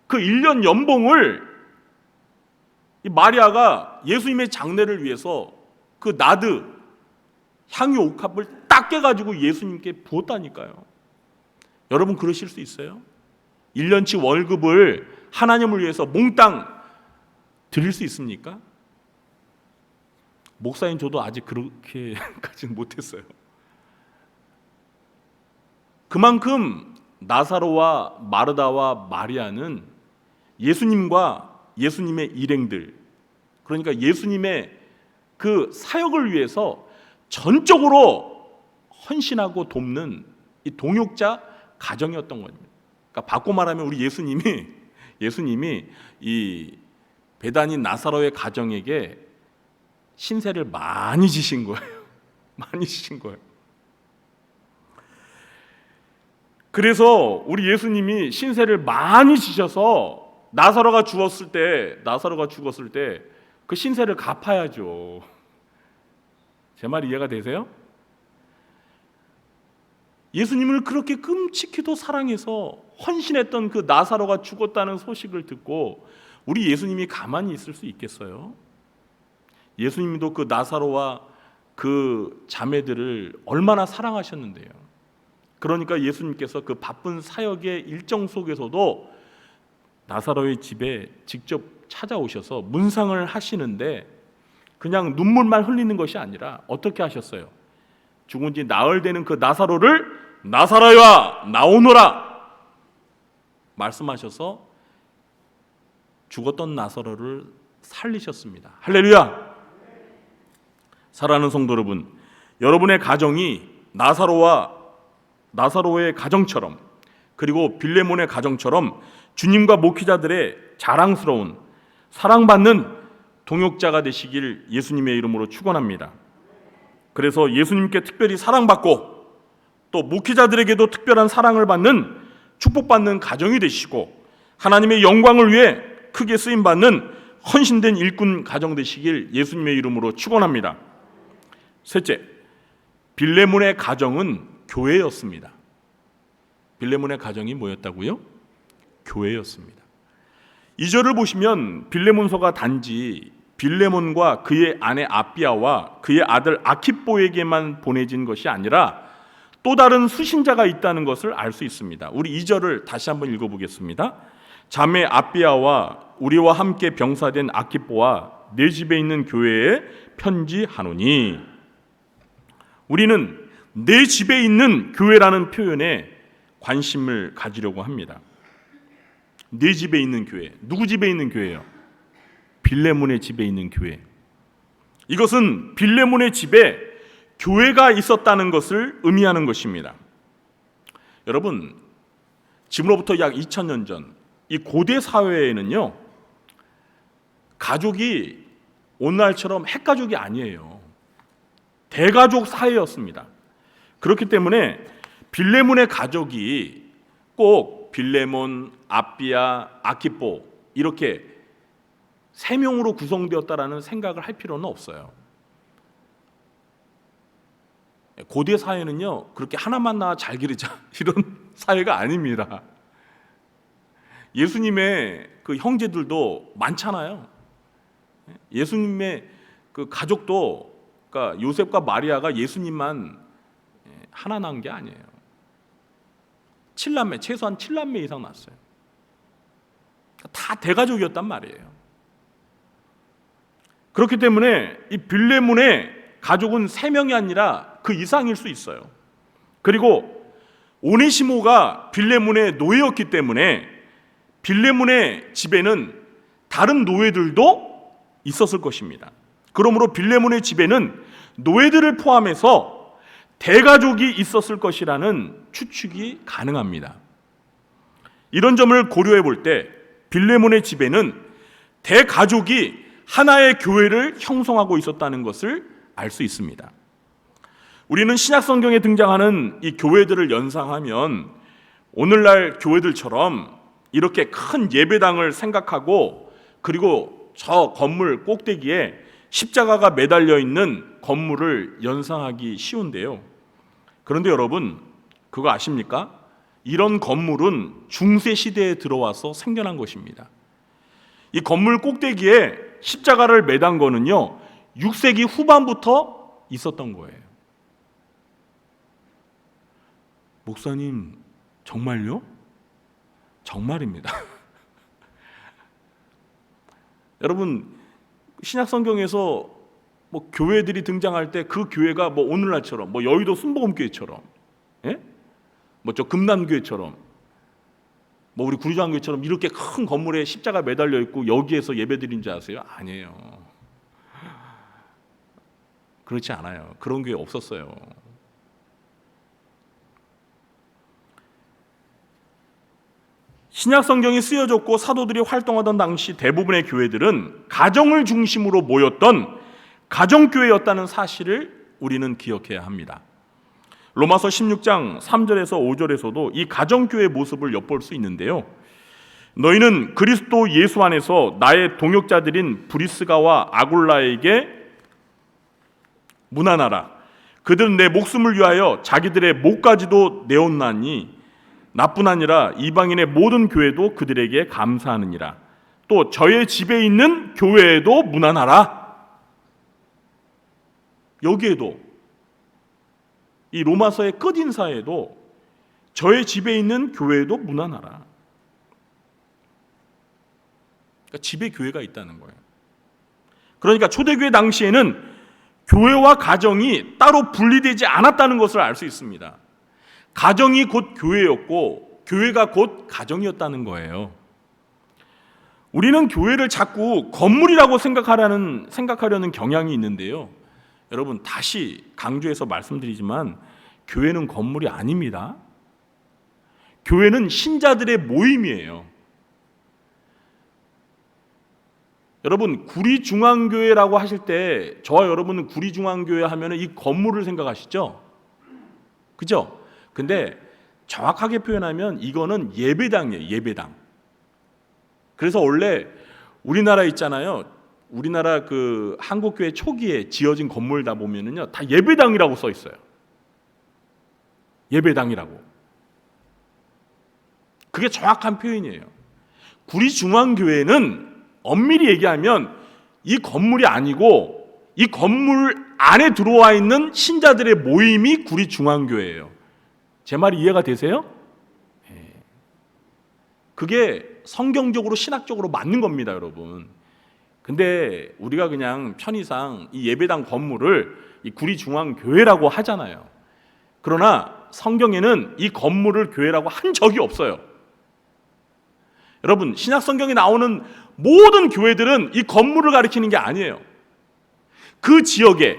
[SPEAKER 3] 그 1년 연봉을 이 마리아가 예수님의 장례를 위해서 그 나드 향유 옥합을 딱 깨가지고 예수님께 부었다니까요. 여러분 그러실 수 있어요? 1년치 월급을 하나님을 위해서 몽땅 드릴 수 있습니까? 목사인 저도 아직 그렇게까지는 못했어요. 그만큼 나사로와 마르다와 마리아는 예수님과 예수님의 일행들, 그러니까 예수님의 그 사역을 위해서 전적으로 헌신하고 돕는 이 동역자 가정이었던 겁니다. 그러니까 바꿔 말하면 우리 예수님이 이 베다니 나사로의 가정에게 신세를 많이 지신 거예요. 많이 지신 거예요. 그래서 우리 예수님이 신세를 많이 지셔서 나사로가 죽었을 때 그 신세를 갚아야죠. 제 말 이해가 되세요? 예수님을 그렇게 끔찍히도 사랑해서 헌신했던 그 나사로가 죽었다는 소식을 듣고 우리 예수님이 가만히 있을 수 있겠어요? 예수님도 그 나사로와 그 자매들을 얼마나 사랑하셨는데요. 그러니까 예수님께서 그 바쁜 사역의 일정 속에서도 나사로의 집에 직접 찾아오셔서 문상을 하시는데 그냥 눈물만 흘리는 것이 아니라 어떻게 하셨어요? 죽은 지 나흘 되는 그 나사로를 나사로야 나오너라 말씀하셔서 죽었던 나사로를 살리셨습니다. 할렐루야. 사랑하는 성도 여러분, 여러분의 가정이 나사로의 가정처럼 그리고 빌레몬의 가정처럼 주님과 목회자들의 자랑스러운 사랑받는 동역자가 되시길 예수님의 이름으로 축원합니다. 그래서 예수님께 특별히 사랑받고 또 목회자들에게도 특별한 사랑을 받는 축복받는 가정이 되시고 하나님의 영광을 위해 크게 쓰임받는 헌신된 일꾼 가정 되시길 예수님의 이름으로 축원합니다. 셋째, 빌레몬의 가정은 교회였습니다. 빌레몬의 가정이 뭐였다고요? 교회였습니다. 2절을 보시면 빌레몬서가 단지 빌레몬과 그의 아내 아비아와 그의 아들 아키뽀에게만 보내진 것이 아니라 또 다른 수신자가 있다는 것을 알 수 있습니다. 우리 2절을 다시 한번 읽어보겠습니다. 자매 아비아와 우리와 함께 병사된 아키뽀와 내 집에 있는 교회에 편지하노니. 우리는 내 집에 있는 교회라는 표현에 관심을 가지려고 합니다. 내 집에 있는 교회, 누구 집에 있는 교회예요? 빌레몬의 집에 있는 교회. 이것은 빌레몬의 집에 교회가 있었다는 것을 의미하는 것입니다. 여러분, 지금으로부터 약 2000년 전 이 고대 사회에는요, 가족이 오늘날처럼 핵가족이 아니에요. 대가족 사회였습니다. 그렇기 때문에 빌레몬의 가족이 꼭 빌레몬, 아비아, 아키뽀 이렇게 3명으로 구성되었다라는 생각을 할 필요는 없어요. 고대 사회는요, 그렇게 하나만 낳아 잘 기르자 이런 사회가 아닙니다. 예수님의 그 형제들도 많잖아요. 예수님의 그 가족도, 그러니까 요셉과 마리아가 예수님만 하나 낳은 게 아니에요. 7남매, 최소한 7남매 이상 낳았어요. 다 대가족이었단 말이에요. 그렇기 때문에 이 빌레몬의 가족은 3명이 아니라 그 이상일 수 있어요. 그리고 오네시모가 빌레몬의 노예였기 때문에 빌레몬의 집에는 다른 노예들도 있었을 것입니다. 그러므로 빌레몬의 집에는 노예들을 포함해서 대가족이 있었을 것이라는 추측이 가능합니다. 이런 점을 고려해 볼 때 빌레몬의 집에는 대가족이 하나의 교회를 형성하고 있었다는 것을 알 수 있습니다. 우리는 신약 성경에 등장하는 이 교회들을 연상하면 오늘날 교회들처럼 이렇게 큰 예배당을 생각하고 그리고 저 건물 꼭대기에 십자가가 매달려 있는 건물을 연상하기 쉬운데요. 그런데 여러분, 그거 아십니까? 이런 건물은 중세 시대에 들어와서 생겨난 것입니다. 이 건물 꼭대기에 십자가를 매단 거는요, 6세기 후반부터 있었던 거예요. 목사님, 정말요? 정말입니다. 여러분, 신약 성경에서 뭐 교회들이 등장할 때 그 교회가 뭐 오늘날처럼 뭐 여의도 순복음교회처럼, 예? 뭐 저 금남교회처럼, 뭐 우리 구리장교회처럼 이렇게 큰 건물에 십자가 매달려 있고 여기에서 예배드린 줄 아세요? 아니에요. 그렇지 않아요. 그런 교회 없었어요. 신약 성경이 쓰여졌고 사도들이 활동하던 당시 대부분의 교회들은 가정을 중심으로 모였던 가정교회였다는 사실을 우리는 기억해야 합니다. 로마서 16장 3절에서 5절에서도 이 가정교회의 모습을 엿볼 수 있는데요. 너희는 그리스도 예수 안에서 나의 동역자들인 브리스가와 아굴라에게 문안하라. 그들은 내 목숨을 위하여 자기들의 목까지도 내었나니 나뿐 아니라 이방인의 모든 교회도 그들에게 감사하느니라. 또 저의 집에 있는 교회에도 문안하라. 여기에도 이 로마서의 끝인사에도 저의 집에 있는 교회에도 문안하라. 그러니까 집에 교회가 있다는 거예요. 그러니까 초대교회 당시에는 교회와 가정이 따로 분리되지 않았다는 것을 알 수 있습니다. 가정이 곧 교회였고 교회가 곧 가정이었다는 거예요. 우리는 교회를 자꾸 건물이라고 생각하려는 경향이 있는데요. 여러분, 다시 강조해서 말씀드리지만 교회는 건물이 아닙니다. 교회는 신자들의 모임이에요. 여러분, 구리중앙교회라고 하실 때 저와 여러분은 구리중앙교회 하면 이 건물을 생각하시죠? 그죠? 근데 정확하게 표현하면 이거는 예배당이에요. 예배당. 그래서 원래 우리나라 있잖아요. 우리나라 그 한국교회 초기에 지어진 건물 다 보면은요, 다 예배당이라고 써 있어요. 예배당이라고. 그게 정확한 표현이에요. 구리중앙교회는 엄밀히 얘기하면 이 건물이 아니고 이 건물 안에 들어와 있는 신자들의 모임이 구리중앙교회예요. 제 말이 이해가 되세요? 그게 성경적으로 신학적으로 맞는 겁니다, 여러분. 근데 우리가 그냥 편의상 이 예배당 건물을 이 구리중앙교회라고 하잖아요. 그러나 성경에는 이 건물을 교회라고 한 적이 없어요. 여러분, 신약 성경에 나오는 모든 교회들은 이 건물을 가리키는 게 아니에요. 그 지역에,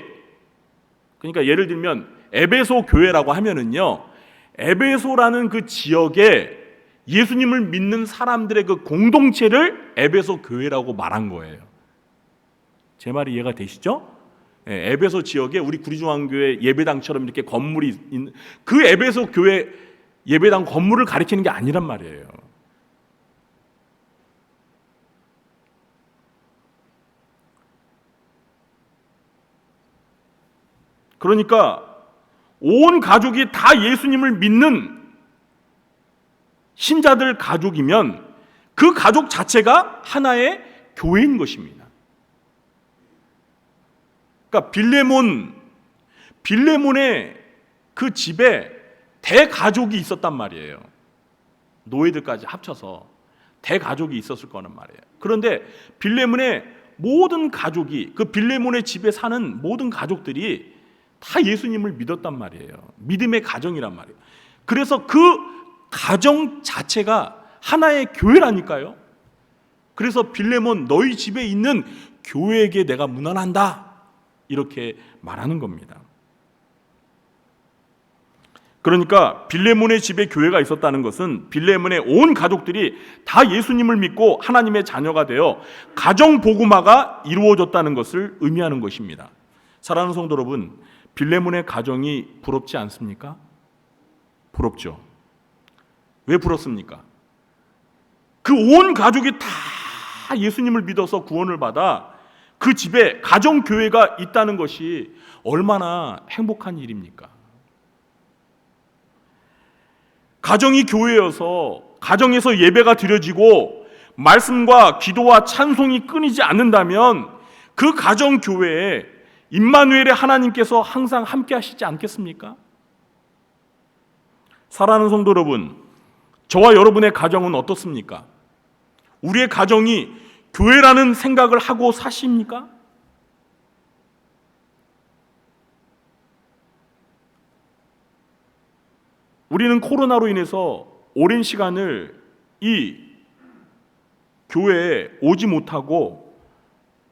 [SPEAKER 3] 그러니까 예를 들면 에베소 교회라고 하면은요, 에베소라는 그 지역에 예수님을 믿는 사람들의 그 공동체를 에베소 교회라고 말한 거예요. 제 말이 이해가 되시죠? 에베소 지역에 우리 구리중앙교회 예배당처럼 이렇게 건물이 있는 그 에베소 교회 예배당 건물을 가리키는 게 아니란 말이에요. 그러니까 온 가족이 다 예수님을 믿는 신자들 가족이면 그 가족 자체가 하나의 교회인 것입니다. 그러니까 빌레몬의 그 집에 대가족이 있었단 말이에요. 노예들까지 합쳐서 대가족이 있었을 거란 말이에요. 그런데 빌레몬의 모든 가족이, 그 빌레몬의 집에 사는 모든 가족들이 다 예수님을 믿었단 말이에요. 믿음의 가정이란 말이에요. 그래서 그 가정 자체가 하나의 교회라니까요. 그래서 빌레몬, 너희 집에 있는 교회에게 내가 문안한다, 이렇게 말하는 겁니다. 그러니까 빌레몬의 집에 교회가 있었다는 것은 빌레몬의 온 가족들이 다 예수님을 믿고 하나님의 자녀가 되어 가정 복음화가 이루어졌다는 것을 의미하는 것입니다. 사랑하는 성도 여러분, 빌레몬의 가정이 부럽지 않습니까? 부럽죠. 왜 부럽습니까? 그 온 가족이 다 예수님을 믿어서 구원을 받아 그 집에 가정 교회가 있다는 것이 얼마나 행복한 일입니까? 가정이 교회여서 가정에서 예배가 드려지고 말씀과 기도와 찬송이 끊이지 않는다면 그 가정 교회에 임마누엘의 하나님께서 항상 함께 하시지 않겠습니까? 사랑하는 성도 여러분, 저와 여러분의 가정은 어떻습니까? 우리의 가정이 교회라는 생각을 하고 사십니까? 우리는 코로나로 인해서 오랜 시간을 이 교회에 오지 못하고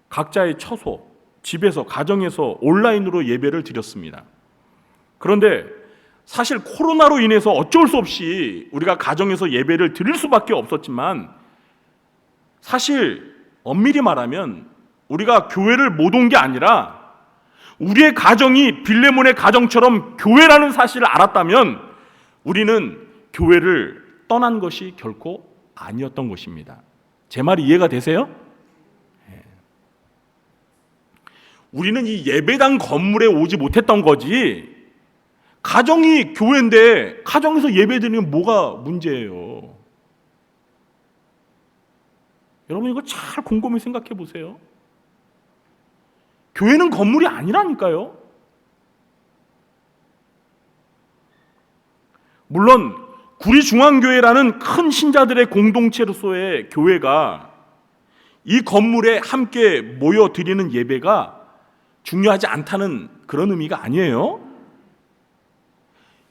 [SPEAKER 3] 각자의 처소, 집에서, 가정에서 온라인으로 예배를 드렸습니다. 그런데 사실 코로나로 인해서 어쩔 수 없이 우리가 가정에서 예배를 드릴 수밖에 없었지만, 사실 엄밀히 말하면 우리가 교회를 못 온 게 아니라 우리의 가정이 빌레몬의 가정처럼 교회라는 사실을 알았다면 우리는 교회를 떠난 것이 결코 아니었던 것입니다. 제 말이 이해가 되세요? 우리는 이 예배당 건물에 오지 못했던 거지, 가정이 교회인데 가정에서 예배드리면 뭐가 문제예요? 여러분, 이거 잘 곰곰이 생각해 보세요. 교회는 건물이 아니라니까요. 물론 구리중앙교회라는 큰 신자들의 공동체로서의 교회가 이 건물에 함께 모여 드리는 예배가 중요하지 않다는 그런 의미가 아니에요.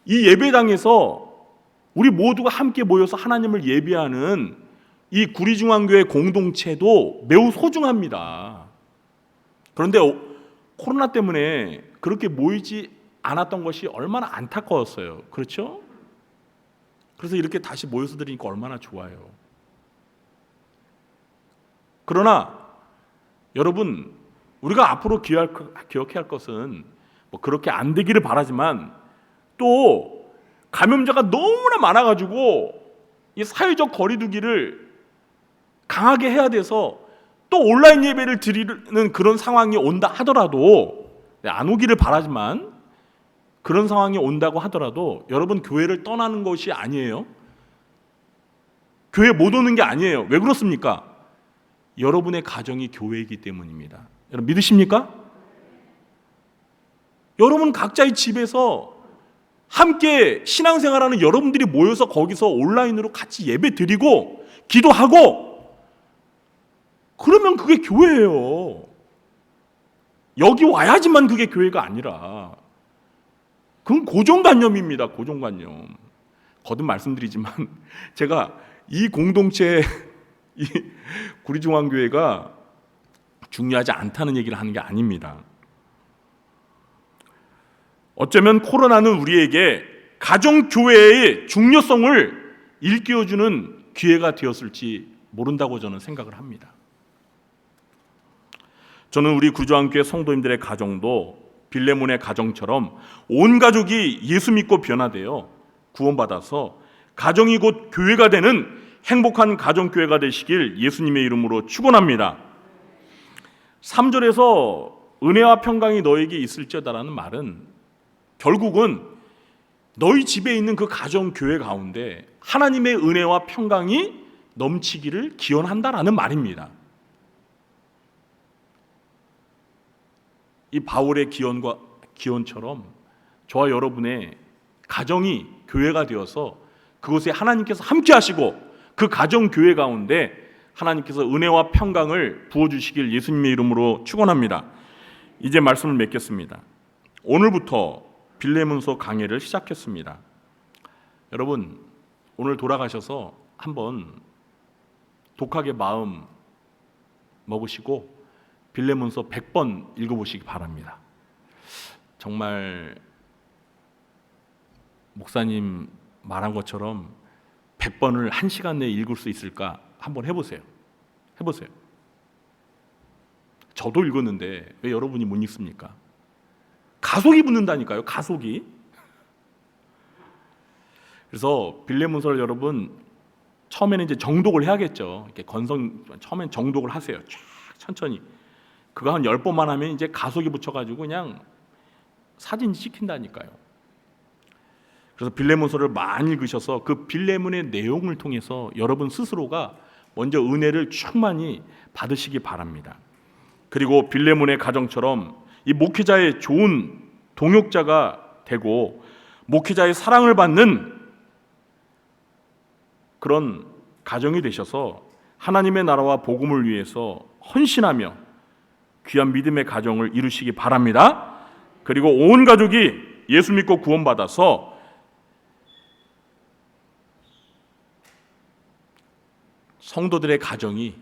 [SPEAKER 3] 이 예배당에서 우리 모두가 함께 모여서 하나님을 예배하는 이 구리중앙교회 공동체도 매우 소중합니다. 그런데 코로나 때문에 그렇게 모이지 않았던 것이 얼마나 안타까웠어요. 그렇죠? 그래서 이렇게 다시 모여서 드리니까 얼마나 좋아요. 그러나 여러분, 우리가 앞으로 기억해야 할 것은 뭐 그렇게 안 되기를 바라지만, 또 감염자가 너무나 많아가지고 이 사회적 거리두기를 강하게 해야 돼서 또 온라인 예배를 드리는 그런 상황이 온다 하더라도, 안 오기를 바라지만 그런 상황이 온다고 하더라도 여러분, 교회를 떠나는 것이 아니에요. 교회 못 오는 게 아니에요. 왜 그렇습니까? 여러분의 가정이 교회이기 때문입니다. 여러분 믿으십니까? 여러분 각자의 집에서 함께 신앙생활하는 여러분들이 모여서 거기서 온라인으로 같이 예배 드리고 기도하고, 그러면 그게 교회예요. 여기 와야지만 그게 교회가 아니라 그건 고정관념입니다. 고정관념. 거듭 말씀드리지만 제가 이 공동체, 이 구리중앙교회가 중요하지 않다는 얘기를 하는 게 아닙니다. 어쩌면 코로나는 우리에게 가정교회의 중요성을 일깨워주는 기회가 되었을지 모른다고 저는 생각을 합니다. 저는 우리 구리중앙교회 성도님들의 가정도 빌레몬의 가정처럼 온 가족이 예수 믿고 변화되어 구원받아서 가정이 곧 교회가 되는 행복한 가정교회가 되시길 예수님의 이름으로 축원합니다. 3절에서 은혜와 평강이 너에게 있을지어다라는 말은 결국은 너희 집에 있는 그 가정교회 가운데 하나님의 은혜와 평강이 넘치기를 기원한다라는 말입니다. 이 바울의 기원처럼 저와 여러분의 가정이 교회가 되어서 그곳에 하나님께서 함께 하시고 그 가정교회 가운데 하나님께서 은혜와 평강을 부어주시길 예수님의 이름으로 축원합니다. 이제 말씀을 맺겠습니다. 오늘부터 빌레몬서 강해를 시작했습니다. 여러분, 오늘 돌아가셔서 한번 독하게 마음 먹으시고 빌레몬서 100번 읽어보시기 바랍니다. 정말 목사님 말한 것처럼 100번을 1시간 내에 읽을 수 있을까 한번 해보세요. 저도 읽었는데 왜 여러분이 못 읽습니까? 가속이 붙는다니까요. 가속이. 그래서 빌레몬서를 여러분 처음에는 이제 정독을 해야겠죠. 이렇게 처음엔 정독을 하세요. 쫙 천천히. 그거 한 10번만 하면 이제 가속이 붙여가지고 그냥 사진 찍힌다니까요. 그래서 빌레몬서를 많이 읽으셔서 그 빌레몬의 내용을 통해서 여러분 스스로가 먼저 은혜를 충만히 받으시기 바랍니다. 그리고 빌레몬의 가정처럼 이 목회자의 좋은 동역자가 되고 목회자의 사랑을 받는 그런 가정이 되셔서 하나님의 나라와 복음을 위해서 헌신하며 귀한 믿음의 가정을 이루시기 바랍니다. 그리고 온 가족이 예수 믿고 구원받아서 성도들의 가정이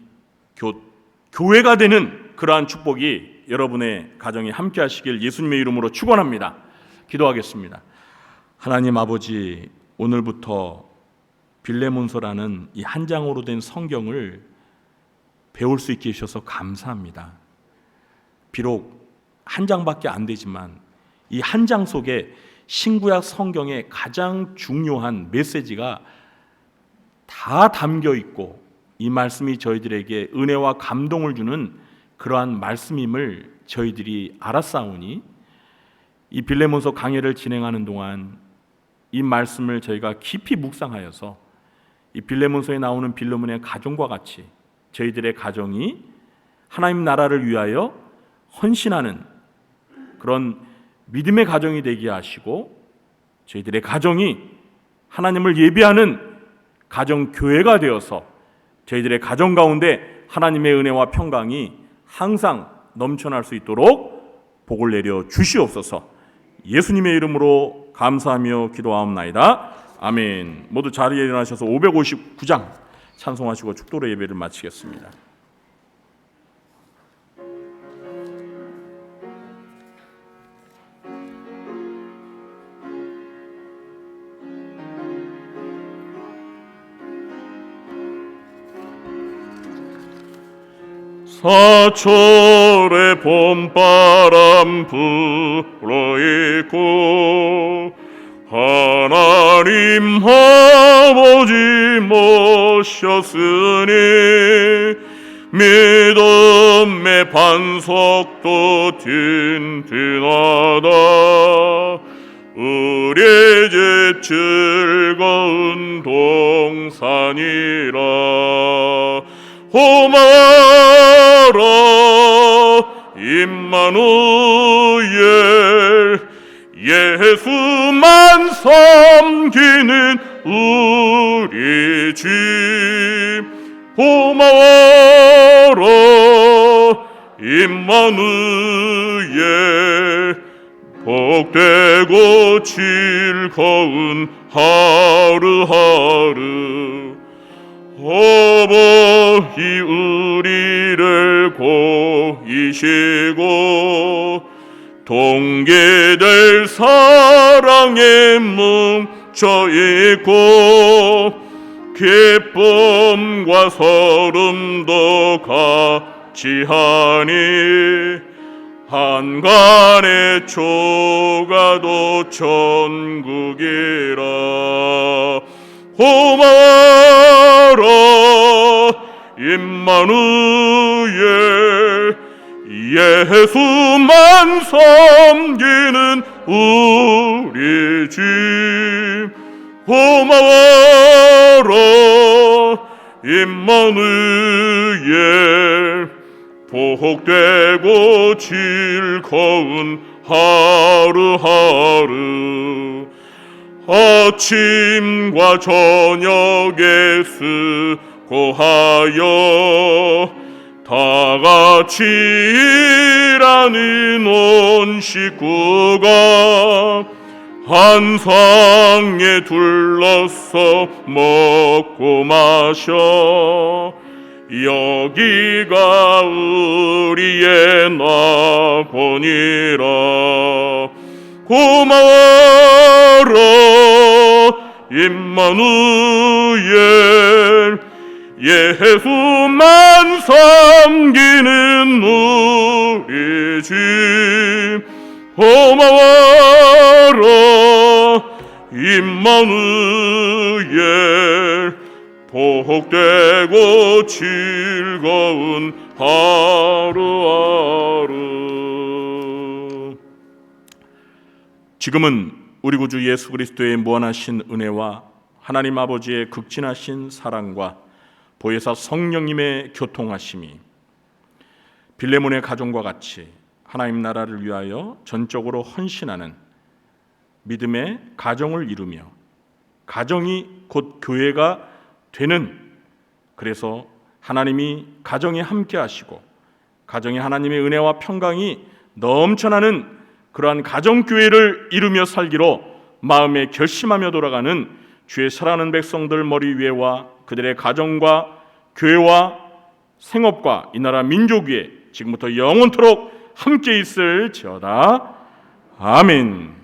[SPEAKER 3] 교회가 되는 그러한 축복이 여러분의 가정에 함께 하시길 예수님의 이름으로 축원합니다. 기도하겠습니다. 하나님 아버지, 오늘부터 빌레몬서라는 이 한 장으로 된 성경을 배울 수 있게 해주셔서 감사합니다. 비록 한 장밖에 안 되지만 이 한 장 속에 신구약 성경의 가장 중요한 메시지가 다 담겨 있고 이 말씀이 저희들에게 은혜와 감동을 주는 그러한 말씀임을 저희들이 알았사오니 이 빌레몬서 강해를 진행하는 동안 이 말씀을 저희가 깊이 묵상하여서 이 빌레몬서에 나오는 빌레몬의 가정과 같이 저희들의 가정이 하나님 나라를 위하여 헌신하는 그런 믿음의 가정이 되게 하시고 저희들의 가정이 하나님을 예배하는 가정교회가 되어서 저희들의 가정 가운데 하나님의 은혜와 평강이 항상 넘쳐날 수 있도록 복을 내려 주시옵소서. 예수님의 이름으로 감사하며 기도하옵나이다. 아멘. 모두 자리에 일어나셔서 559장 찬송하시고 축도로 예배를 마치겠습니다.
[SPEAKER 1] 사철의 봄바람 불어있고 하나님 아버지 모셨으니 믿음의 반석도 든든하다. 우리의 집 즐거운 동산이라. 고마워라 임마누엘, 예수만 섬기는 우리 집. 고마워라 임마누엘, 복되고 즐거운 하루하루. 어버이 우리를 고이시고 동계될 사랑에 뭉쳐있고 기쁨과 서름도 같이하니 한간의 초가도 천국이라. 고마워라 임마누엘, 예수만 섬기는 우리 집. 고마워라 임마누엘, 복되고 즐거운 하루하루. 아침과 저녁에 수고하여 다 같이 일하는 온 식구가 한 상에 둘러서 먹고 마셔 여기가 우리의 낙원이라. 고마워라 임마누엘, 예수만 섬기는 우리 집. 고마워라 임마누엘, 복되고 즐거운 하루하루. 지금은 우리 구주 예수 그리스도의 무한하신 은혜와 하나님 아버지의 극진하신 사랑과 보혜사 성령님의 교통하심이 빌레몬의 가정과 같이 하나님 나라를 위하여 전적으로 헌신하는 믿음의 가정을 이루며 가정이 곧 교회가 되는, 그래서 하나님이 가정에 함께 하시고 가정에 하나님의 은혜와 평강이 넘쳐나는 그러한 가정교회를 이루며 살기로 마음에 결심하며 돌아가는 주의 사랑하는 백성들 머리 위에와 그들의 가정과 교회와 생업과 이 나라 민족 위에 지금부터 영원토록 함께 있을지어다. 아멘.